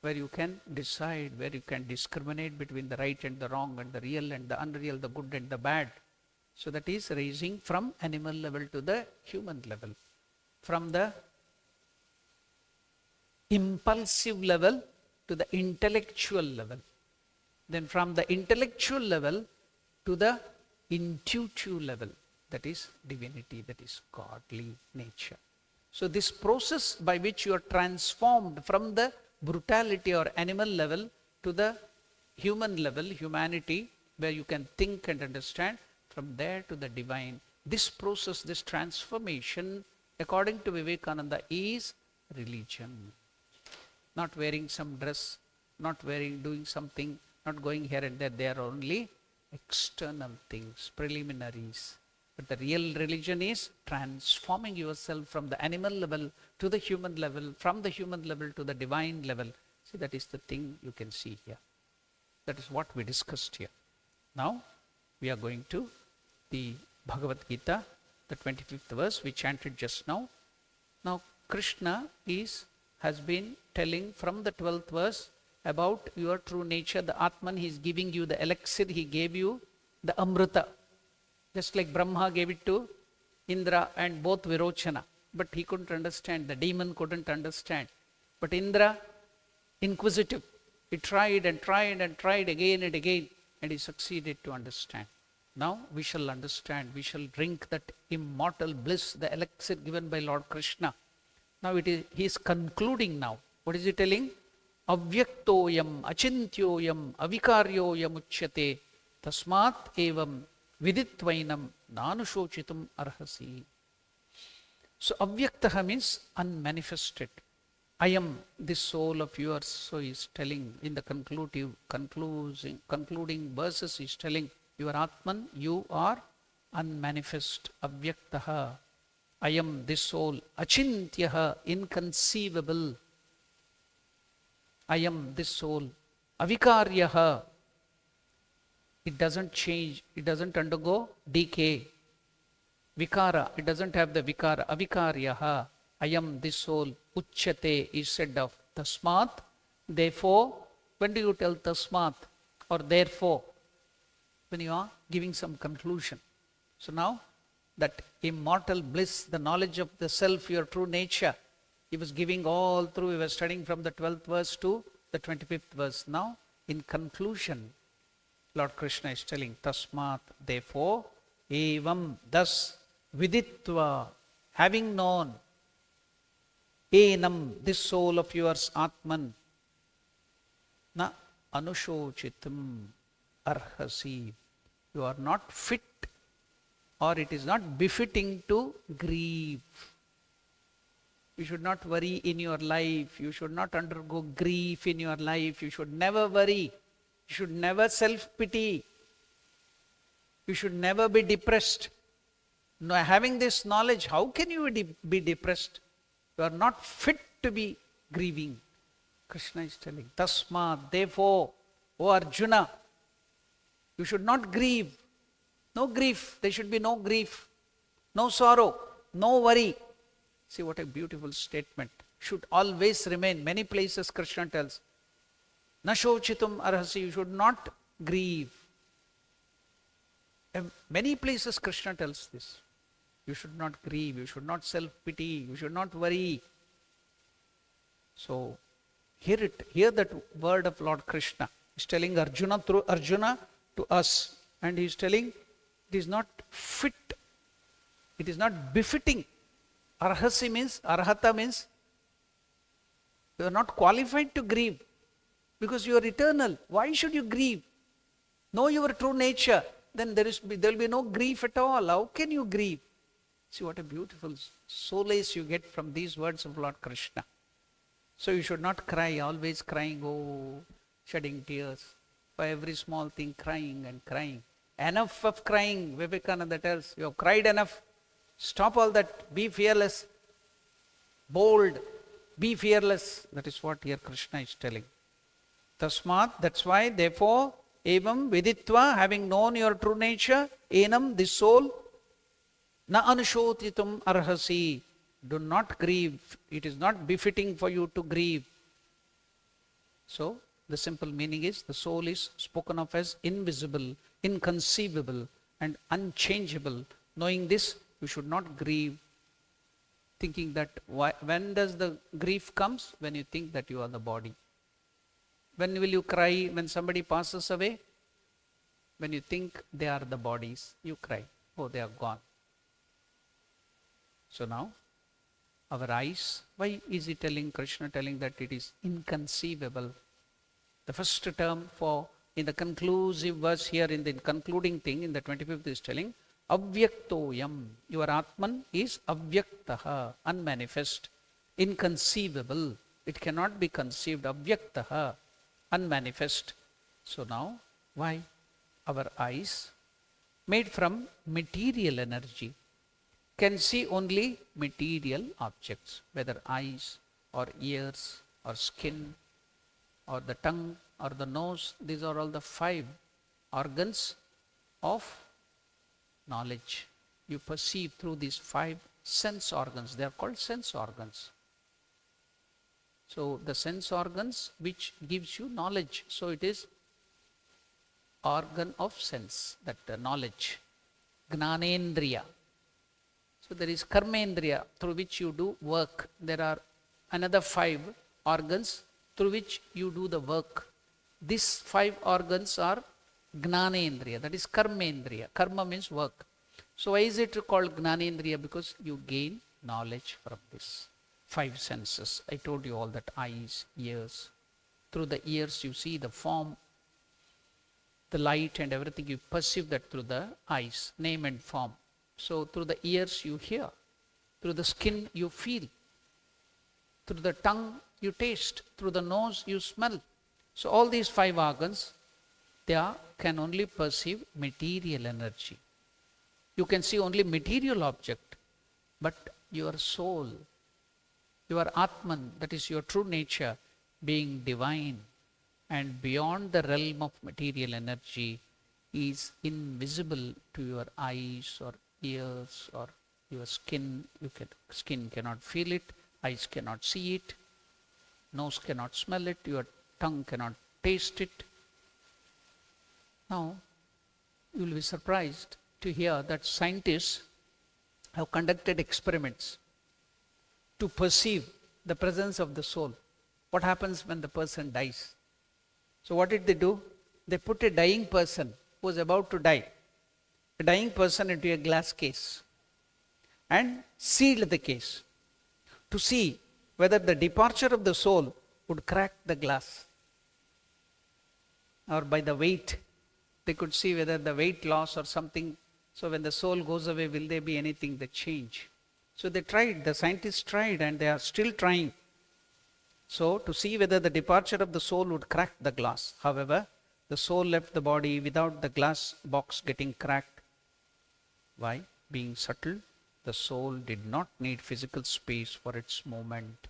where you can decide, where you can discriminate between the right and the wrong and the real and the unreal, the good and the bad. So that is raising from animal level to the human level, from the impulsive level to the intellectual level, then from the intellectual level to the intuitive level, that is divinity, that is godly nature. So this process by which you are transformed from the brutality or animal level to the human level, humanity, where you can think and understand, from there to the divine. This process, this transformation, according to Vivekananda, is religion. Not wearing some dress, not doing something, not going here and there. They are only external things, preliminaries. But the real religion is transforming yourself from the animal level to the human level, from the human level to the divine level. See, that is the thing you can see here. That is what we discussed here. Now, we are going to the Bhagavad Gita, the 25th verse we chanted just now. Now, Krishna has been telling from the 12th verse about your true nature, the Atman. He is giving you the elixir, he gave you the Amrita. Just like Brahma gave it to Indra and both Virochana. But he couldn't understand, the demon couldn't understand. But Indra, inquisitive, he tried and tried and tried again and again, and he succeeded to understand. Now we shall understand, we shall drink that immortal bliss, the elixir given by Lord Krishna. Now he is concluding now. What is he telling? Avyaktoyam, achintyoyam, avikaryoyam uchyate, tasmat evam viditvainam nanushochitum arhasi. So avyaktaha means unmanifested. I am this soul of yours. So he is telling in the concluding verses, he is telling, your Atman, you are unmanifest, avyaktaha. I am this soul, achintyaha, inconceivable. I am this soul, avikaryaha. It doesn't change, it doesn't undergo decay. Vikara, it doesn't have the vikara, avikaryaha. I am this soul, uchyate is said of. Tasmat, therefore. When do you tell tasmat or therefore? When you are giving some conclusion. So now, that immortal bliss, the knowledge of the self, your true nature, he was giving all through. He was studying from the 12th verse to the 25th verse. Now, in conclusion, Lord Krishna is telling, tasmat, therefore, evam, thus, viditva, having known, enam, this soul of yours, Atman, na anushochitam arhasi. You are not fit, or it is not befitting to grieve. You should not worry in your life. You should not undergo grief in your life. You should never worry. You should never self-pity. You should never be depressed. Now, having this knowledge, how can you be depressed? You are not fit to be grieving. Krishna is telling, tasma, therefore, O Arjuna, you should not grieve. No grief. There should be no grief. No sorrow. No worry. See what a beautiful statement. Should always remain. Many places Krishna tells, nashochitum arhasi, you should not grieve. Many places Krishna tells this. You should not grieve. You should not self-pity. You should not worry. So, hear that word of Lord Krishna. He is telling Arjuna through Arjuna to us. And he is telling, it is not fit. It is not befitting. Arhasi means, arhata means, you are not qualified to grieve. Because you are eternal. Why should you grieve? Know your true nature. Then there will be no grief at all. How can you grieve? See what a beautiful solace you get from these words of Lord Krishna. So you should not cry, always crying, oh, shedding tears. For every small thing, crying and crying. Enough of crying, Vivekananda tells. You have cried enough. Stop all that. Be fearless. Bold. Be fearless. That is what here Krishna is telling. Tasmat, that's why, therefore, evam viditva, having known your true nature, enam, this soul, na anushotitum arhasi, do not grieve. It is not befitting for you to grieve. So, the simple meaning is, the soul is spoken of as invisible, inconceivable, and unchangeable. Knowing this, you should not grieve, thinking that, when does the grief comes? When you think that you are the body. When will you cry when somebody passes away? When you think they are the bodies, you cry. Oh, they are gone. So now, our eyes, why is he telling, Krishna telling that it is inconceivable? The first term for, in the conclusive verse here, in the concluding thing, in the 25th is telling, avyaktoyam, your Atman is avyaktaha, unmanifest, inconceivable. It cannot be conceived, avyaktaha, unmanifest. So now, why? Our eyes, made from material energy, can see only material objects, whether eyes or ears or skin or the tongue or the nose. These are all the 5 organs of knowledge. You perceive through these 5 sense organs. They are called sense organs. So the sense organs which gives you knowledge. So it is organ of sense, that knowledge. Gnanendriya. So there is karmendriya, through which you do work. There are another 5 organs through which you do the work. These 5 organs are gnanendriya, that is karmendriya. Karma means work. So why is it called gnanendriya? Because you gain knowledge from this 5 senses. I told you all that, eyes, ears. Through the ears you see the form, the light and everything. You perceive that through the eyes, name and form. So through the ears you hear, through the skin you feel, through the tongue you taste, through the nose you smell. So all these 5 organs, can only perceive material energy. You can see only material object, but your soul, your Atman, that is your true nature, being divine and beyond the realm of material energy, is invisible to your eyes or ears or your skin. Skin cannot feel it, eyes cannot see it, nose cannot smell it, your tongue cannot taste it. Now, you will be surprised to hear that scientists have conducted experiments to perceive the presence of the soul. What happens when the person dies? So what did they do? They put a dying person who was about to die, a dying person, into a glass case and sealed the case to see whether the departure of the soul would crack the glass, or by the weight they could see whether the weight loss or something. So when the soul goes away, will there be anything that change? So they tried, the scientists tried, and they are still trying. So to see whether the departure of the soul would crack the glass. However, the soul left the body without the glass box getting cracked. Why? Being subtle, the soul did not need physical space for its movement.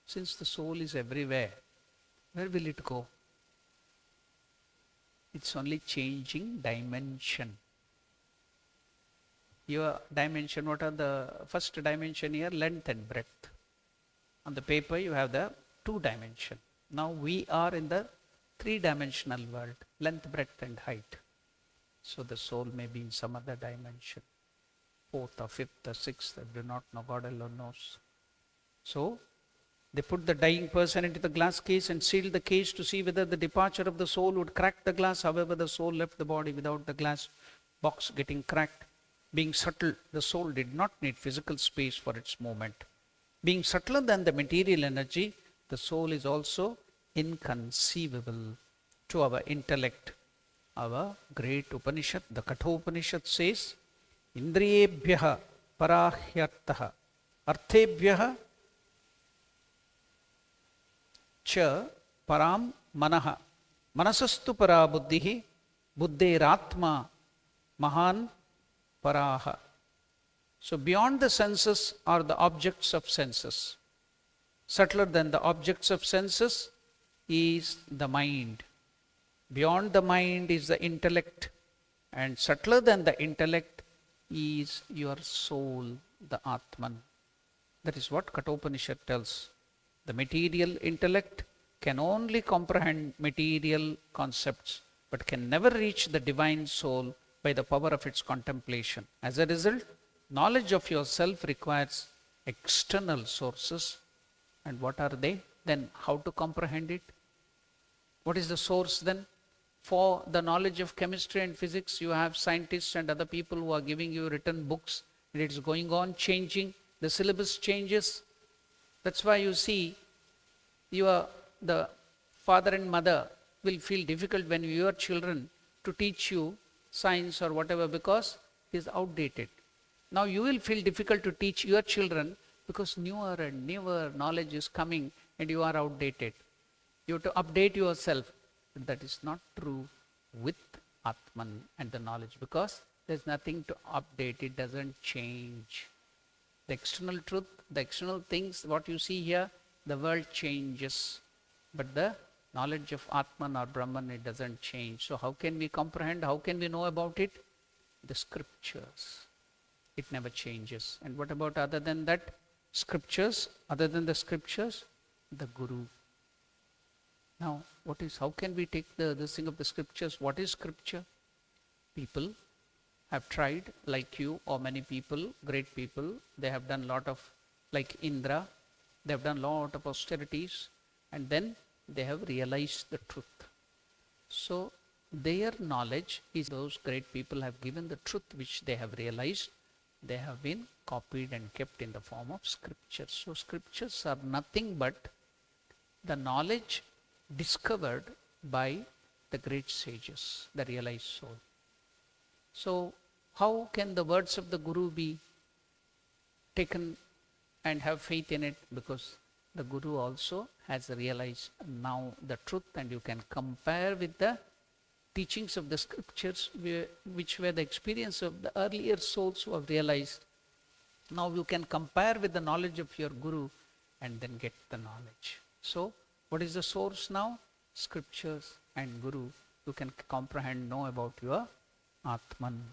Since the soul is everywhere, where will it go? It's only changing dimension. Your dimension, what are the first dimension here? Length and breadth. On the paper you have the 2 dimension. Now we are in the 3-dimensional world, length, breadth and height. So the soul may be in some other dimension, 4th or 5th or 6th, I do not know, God alone knows. So they put the dying person into the glass case and sealed the case to see whether the departure of the soul would crack the glass. However, the soul left the body without the glass box getting cracked. Being subtle, the soul did not need physical space for its movement. Being subtler than the material energy, the soul is also inconceivable to our intellect. Our great Upanishad, the Kathopanishad says, Indriyebhyaha parahyartaha arthebhyaha cha param manaha manasastu para buddhihi buddheratma mahan paraha. So beyond the senses are the objects of senses. Subtler than the objects of senses is the mind. Beyond the mind is the intellect. And subtler than the intellect is your soul, the Atman. That is what Kathopanishad tells. The material intellect can only comprehend material concepts, but can never reach the divine soul by the power of its contemplation. As a result, knowledge of yourself requires external sources. And what are they? Then how to comprehend it? What is the source then? For the knowledge of chemistry and physics, you have scientists and other people who are giving you written books, and it is going on changing. The syllabus changes. That's why you see the father and mother will feel difficult when your children to teach you science or whatever, because it is outdated. Now you will feel difficult to teach your children because newer and newer knowledge is coming and you are outdated. You have to update yourself. But that is not true with Atman and the knowledge, because there is nothing to update. It doesn't change. The external truth, the external things, what you see here, the world changes. But the knowledge of Atman or Brahman, it doesn't change. So how can we comprehend? How can we know about it? The scriptures. It never changes. And what about other than that? Scriptures. Other than the scriptures, the Guru. Now, how can we take this thing of the scriptures? What is scripture? People have tried, like you or many people, great people, they have done lot of, like Indra, they have done lot of austerities, and then they have realized the truth. So, their knowledge is, those great people have given the truth which they have realized. They have been copied and kept in the form of scriptures. So, scriptures are nothing but the knowledge discovered by the great sages, the realized soul. So, how can the words of the Guru be taken and have faith in it? Because the Guru also has realized now the truth, and you can compare with the teachings of the scriptures, which were the experience of the earlier souls who have realized. Now you can compare with the knowledge of your Guru and then get the knowledge. So, what is the source now? Scriptures and Guru. You can comprehend, know about your Atman.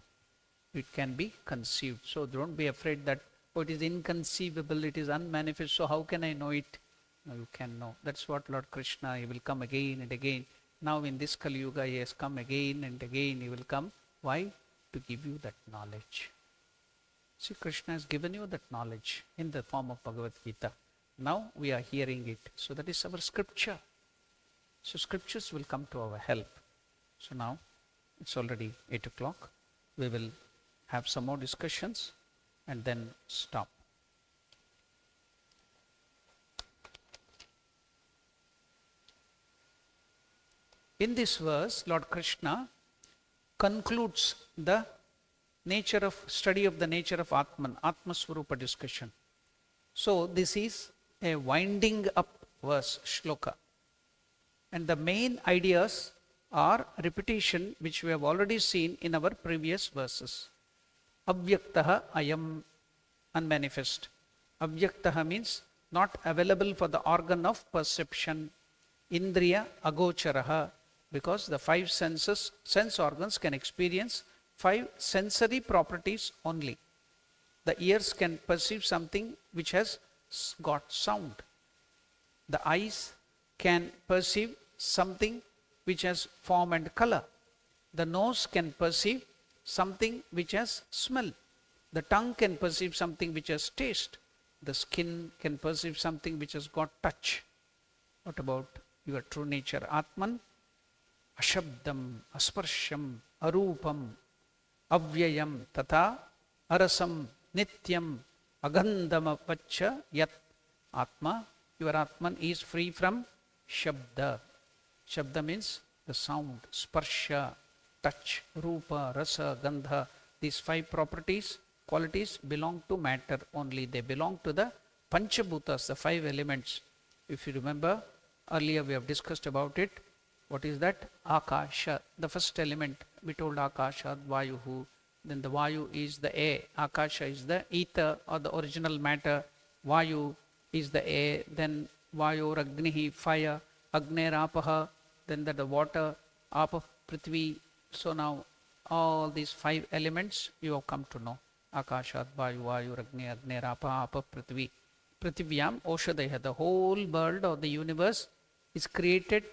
It can be conceived. So don't be afraid that, oh, it is inconceivable, it is unmanifest, so how can I know it? No, you can know. That's what Lord Krishna, he will come again and again. Now in this Kali Yuga, he has come again and again, he will come. Why? To give you that knowledge. See, Krishna has given you that knowledge in the form of Bhagavad Gita. Now we are hearing it. So that is our scripture. So scriptures will come to our help. So now it's already 8 o'clock. We will have some more discussions and then stop. In this verse, Lord Krishna concludes the study of the nature of Atman, Atma Swarupa discussion. So this is a winding up verse, shloka. And the main ideas are repetition, which we have already seen in our previous verses. Avyaktaha ayam, unmanifest. Avyaktaha means not available for the organ of perception. Indriya agocharaha, because the 5 senses, sense organs can experience 5 sensory properties only. The ears can perceive something which has got sound. The eyes can perceive something which has form and color. The nose can perceive something which has smell. The tongue can perceive something which has taste. The skin can perceive something which has got touch. What about your true nature? Atman, ashabdam, asparsham, arupam, avyayam, tata, arasam, nityam, agandhamavacha yat. Atma, your Atman is free from shabda. Shabda means the sound, sparsha, touch, rupa, rasa, gandha. These 5 properties, qualities belong to matter only. They belong to the Panchabhutas, the 5 elements. If you remember, earlier we have discussed about it. What is that? Akasha, the first element. We told Akasha, Vayuhu. Then the Vayu is the air. Akasha is the ether or the original matter. Vayu is the air. Then Vayu, Agnihi, fire. Agner Apaha, then the water, Apa Prithvi. So now all these 5 elements you have come to know. Akashat, Vayu, Vayu, Agni, Agner Apa, Apa Prithvi. Prithvyam Oshadaya. The whole world or the universe is created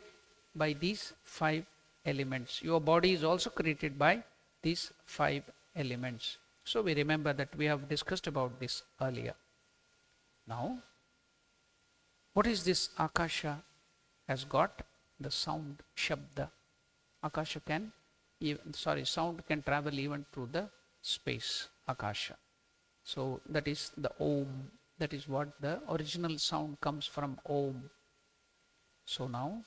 by these 5 elements. Your body is also created by these 5 elements. So we remember that we have discussed about this earlier. Now, what is this Akasha? Has got the sound, Shabda. Akasha can, sound can travel even through the space, Akasha. So that is the Om. That is what the original sound comes from, Om. So now,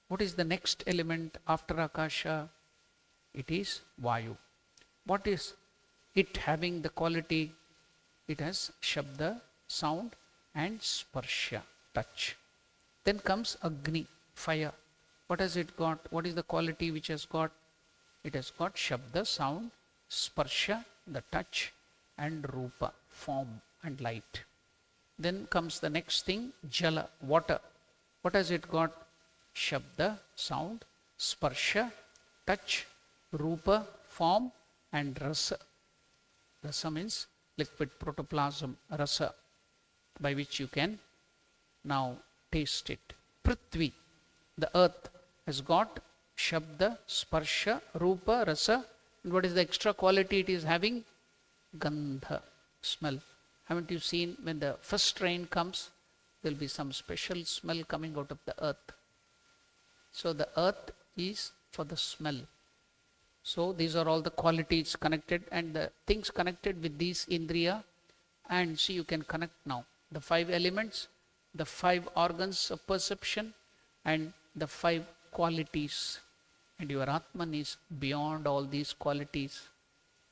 what is the next element after Akasha? It is Vayu. What is it having the quality? It has Shabda, sound, and Sparsha, touch. Then comes Agni, fire. What has it got? What is the quality which has got? It has got Shabda, sound, Sparsha, the touch, and Rupa, form and light. Then comes the next thing, Jala, water. What has it got? Shabda, sound, Sparsha, touch, Rupa, form, and Rasa. Rasa means liquid protoplasm, Rasa, by which you can now taste it. Prithvi, the earth, has got Shabda, Sparsha, Rupa, Rasa. And what is the extra quality it is having? Gandha, smell. Haven't you seen when the first rain comes, there will be some special smell coming out of the earth. So the earth is for the smell. So these are all the qualities connected and the things connected with these Indriya. And see, you can connect now the 5 elements, the 5 organs of perception, and the 5 qualities. And your Atman is beyond all these qualities.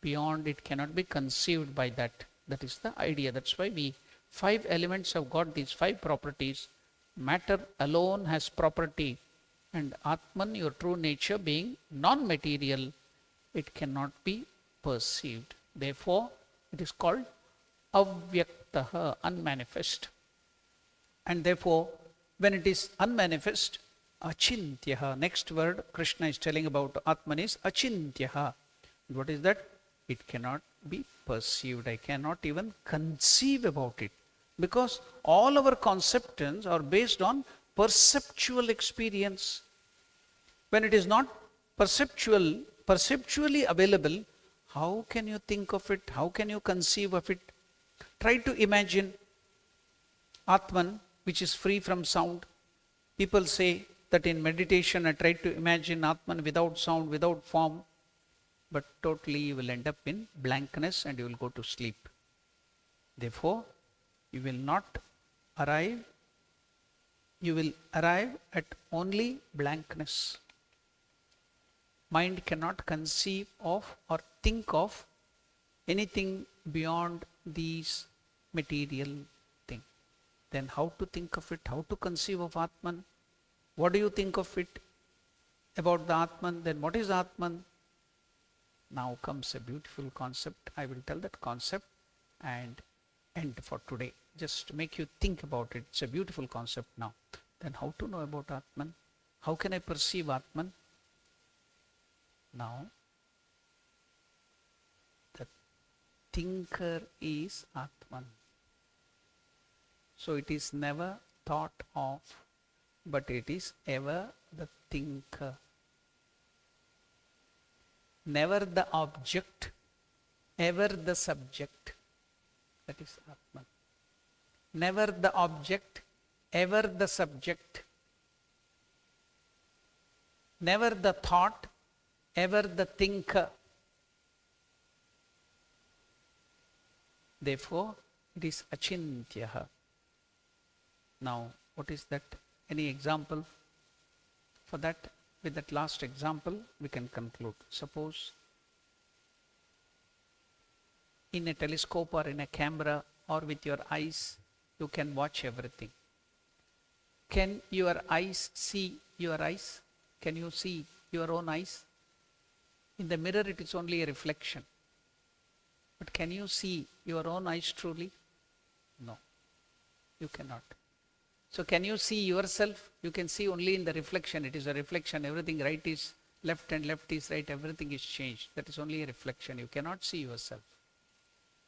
Beyond, it cannot be conceived by that. That is the idea. That's why 5 elements have got these 5 properties. Matter alone has property. And Atman, your true nature, being non-material, it cannot be perceived. Therefore, it is called Avyaktaha, unmanifest. And therefore, when it is unmanifest, Achintyaha, next word Krishna is telling about Atman is Achintyaha. What is that? It cannot be perceived. I cannot even conceive about it. Because all our conceptions are based on perceptual experience. When it is not perceptually available, how can you think of it? How can you conceive of it? Try to imagine Atman, which is free from sound. People say that in meditation I try to imagine Atman without sound, without form, but totally you will end up in blankness and you will go to sleep. Therefore, you will arrive at only blankness. Mind cannot conceive of or think of anything beyond these material things. Then how to think of it? How to conceive of Atman? What do you think of it about the Atman? Then what is Atman? Now comes a beautiful concept. I will tell that concept and end for today. Just to make you think about it. It's a beautiful concept now. Then how to know about Atman? How can I perceive Atman? Now, the thinker is Atman. So it is never thought of, but it is ever the thinker. Never the object, ever the subject. That is Atman. Never the object, ever the subject. Never the thought, ever the thinker. Therefore, it is Achintyaha. Now, what is that? Any example? For that, with that last example, we can conclude. Suppose in a telescope or in a camera or with your eyes, you can watch everything. Can your eyes see your eyes? Can you see your own eyes? In the mirror, it is only a reflection. But can you see your own eyes truly? No, you cannot. So can you see yourself? You can see only in the reflection. It is a reflection. Everything right is left and left is right. Everything is changed. That is only a reflection. You cannot see yourself.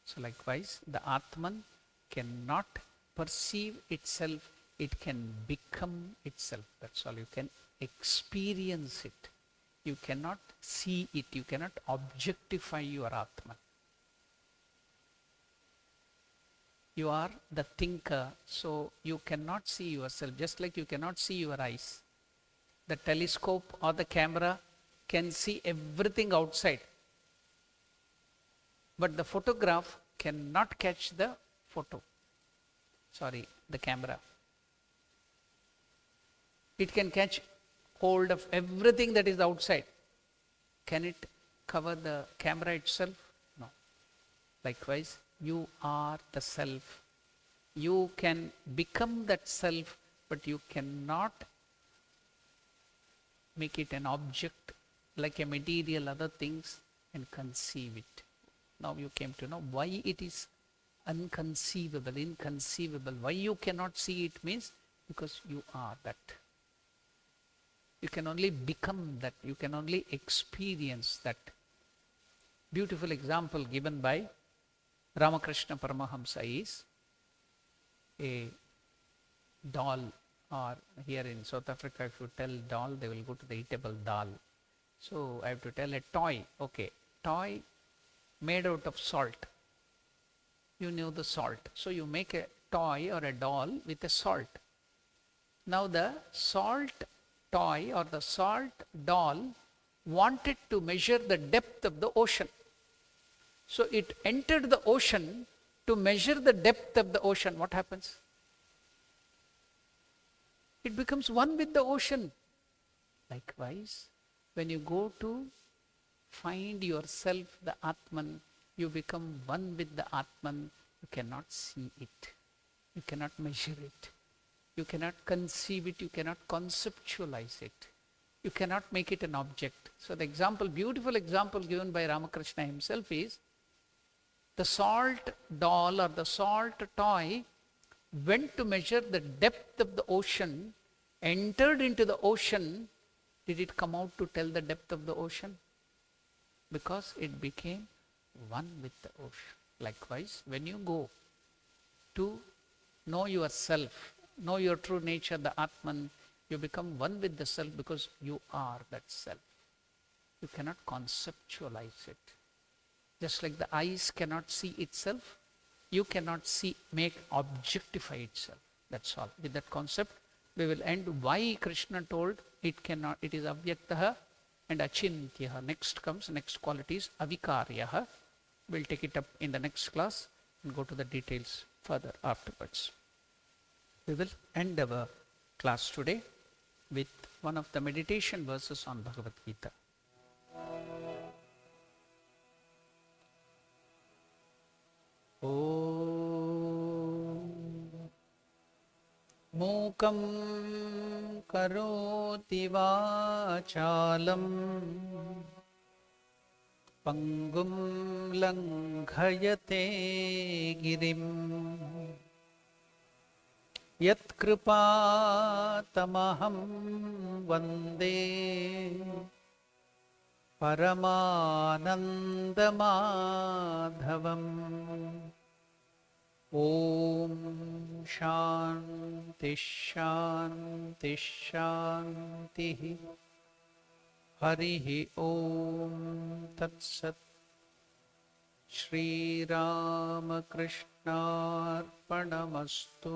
So likewise, the Atman cannot perceive itself. It can become itself. That's all. You can experience it. You cannot see it. You cannot objectify your Atman. You are the thinker, so you cannot see yourself, just like you cannot see your eyes. The telescope or the camera can see everything outside, but the photograph cannot catch the camera. It can catch hold of everything that is outside. Can it cover the camera itself? No. Likewise, you are the self. You can become that self, but you cannot make it an object like a material, other things, and conceive it. Now you came to know why it is inconceivable. Why you cannot see it means because you are that. You can only become that. You can only experience that. Beautiful example given by Ramakrishna Paramahamsa is a doll, or here in South Africa, if you tell doll, they will go to the eatable dal. So I have to tell a toy. Okay, toy made out of salt. You know the salt. So you make a toy or a doll with a salt. Now the salt toy or the salt doll wanted to measure the depth of the ocean. So it entered the ocean to measure the depth of the ocean. What happens? It becomes one with the ocean. Likewise, when you go to find yourself, the Atman, you become one with the Atman. You cannot see it. You cannot measure it. You cannot conceive it. You cannot conceptualize it. You cannot make it an object. So the example, beautiful example given by Ramakrishna himself is, the salt doll or the salt toy went to measure the depth of the ocean, entered into the ocean. Did it come out to tell the depth of the ocean? Because it became one with the ocean. Likewise, when you go to know yourself, know your true nature, the Atman, you become one with the self because you are that self. You cannot conceptualize it. Just like the eyes cannot see itself, you cannot see, make, objectify itself. That's all. With that concept, we will end why Krishna told it cannot, it is avyaktaha and achintyaha. Next comes, next quality is avikaryaha. We'll take it up in the next class and go to the details further afterwards. We will end our class today with one of the meditation verses on Bhagavad Gita. Mukam karoti vachalam pangum langhayate girim yat kripa tamaham vande paramanandamadhavam. Om Shanti Shanti Shanti Harihi Om Tat Sat. Shri Ramakrishna Arpanamastu.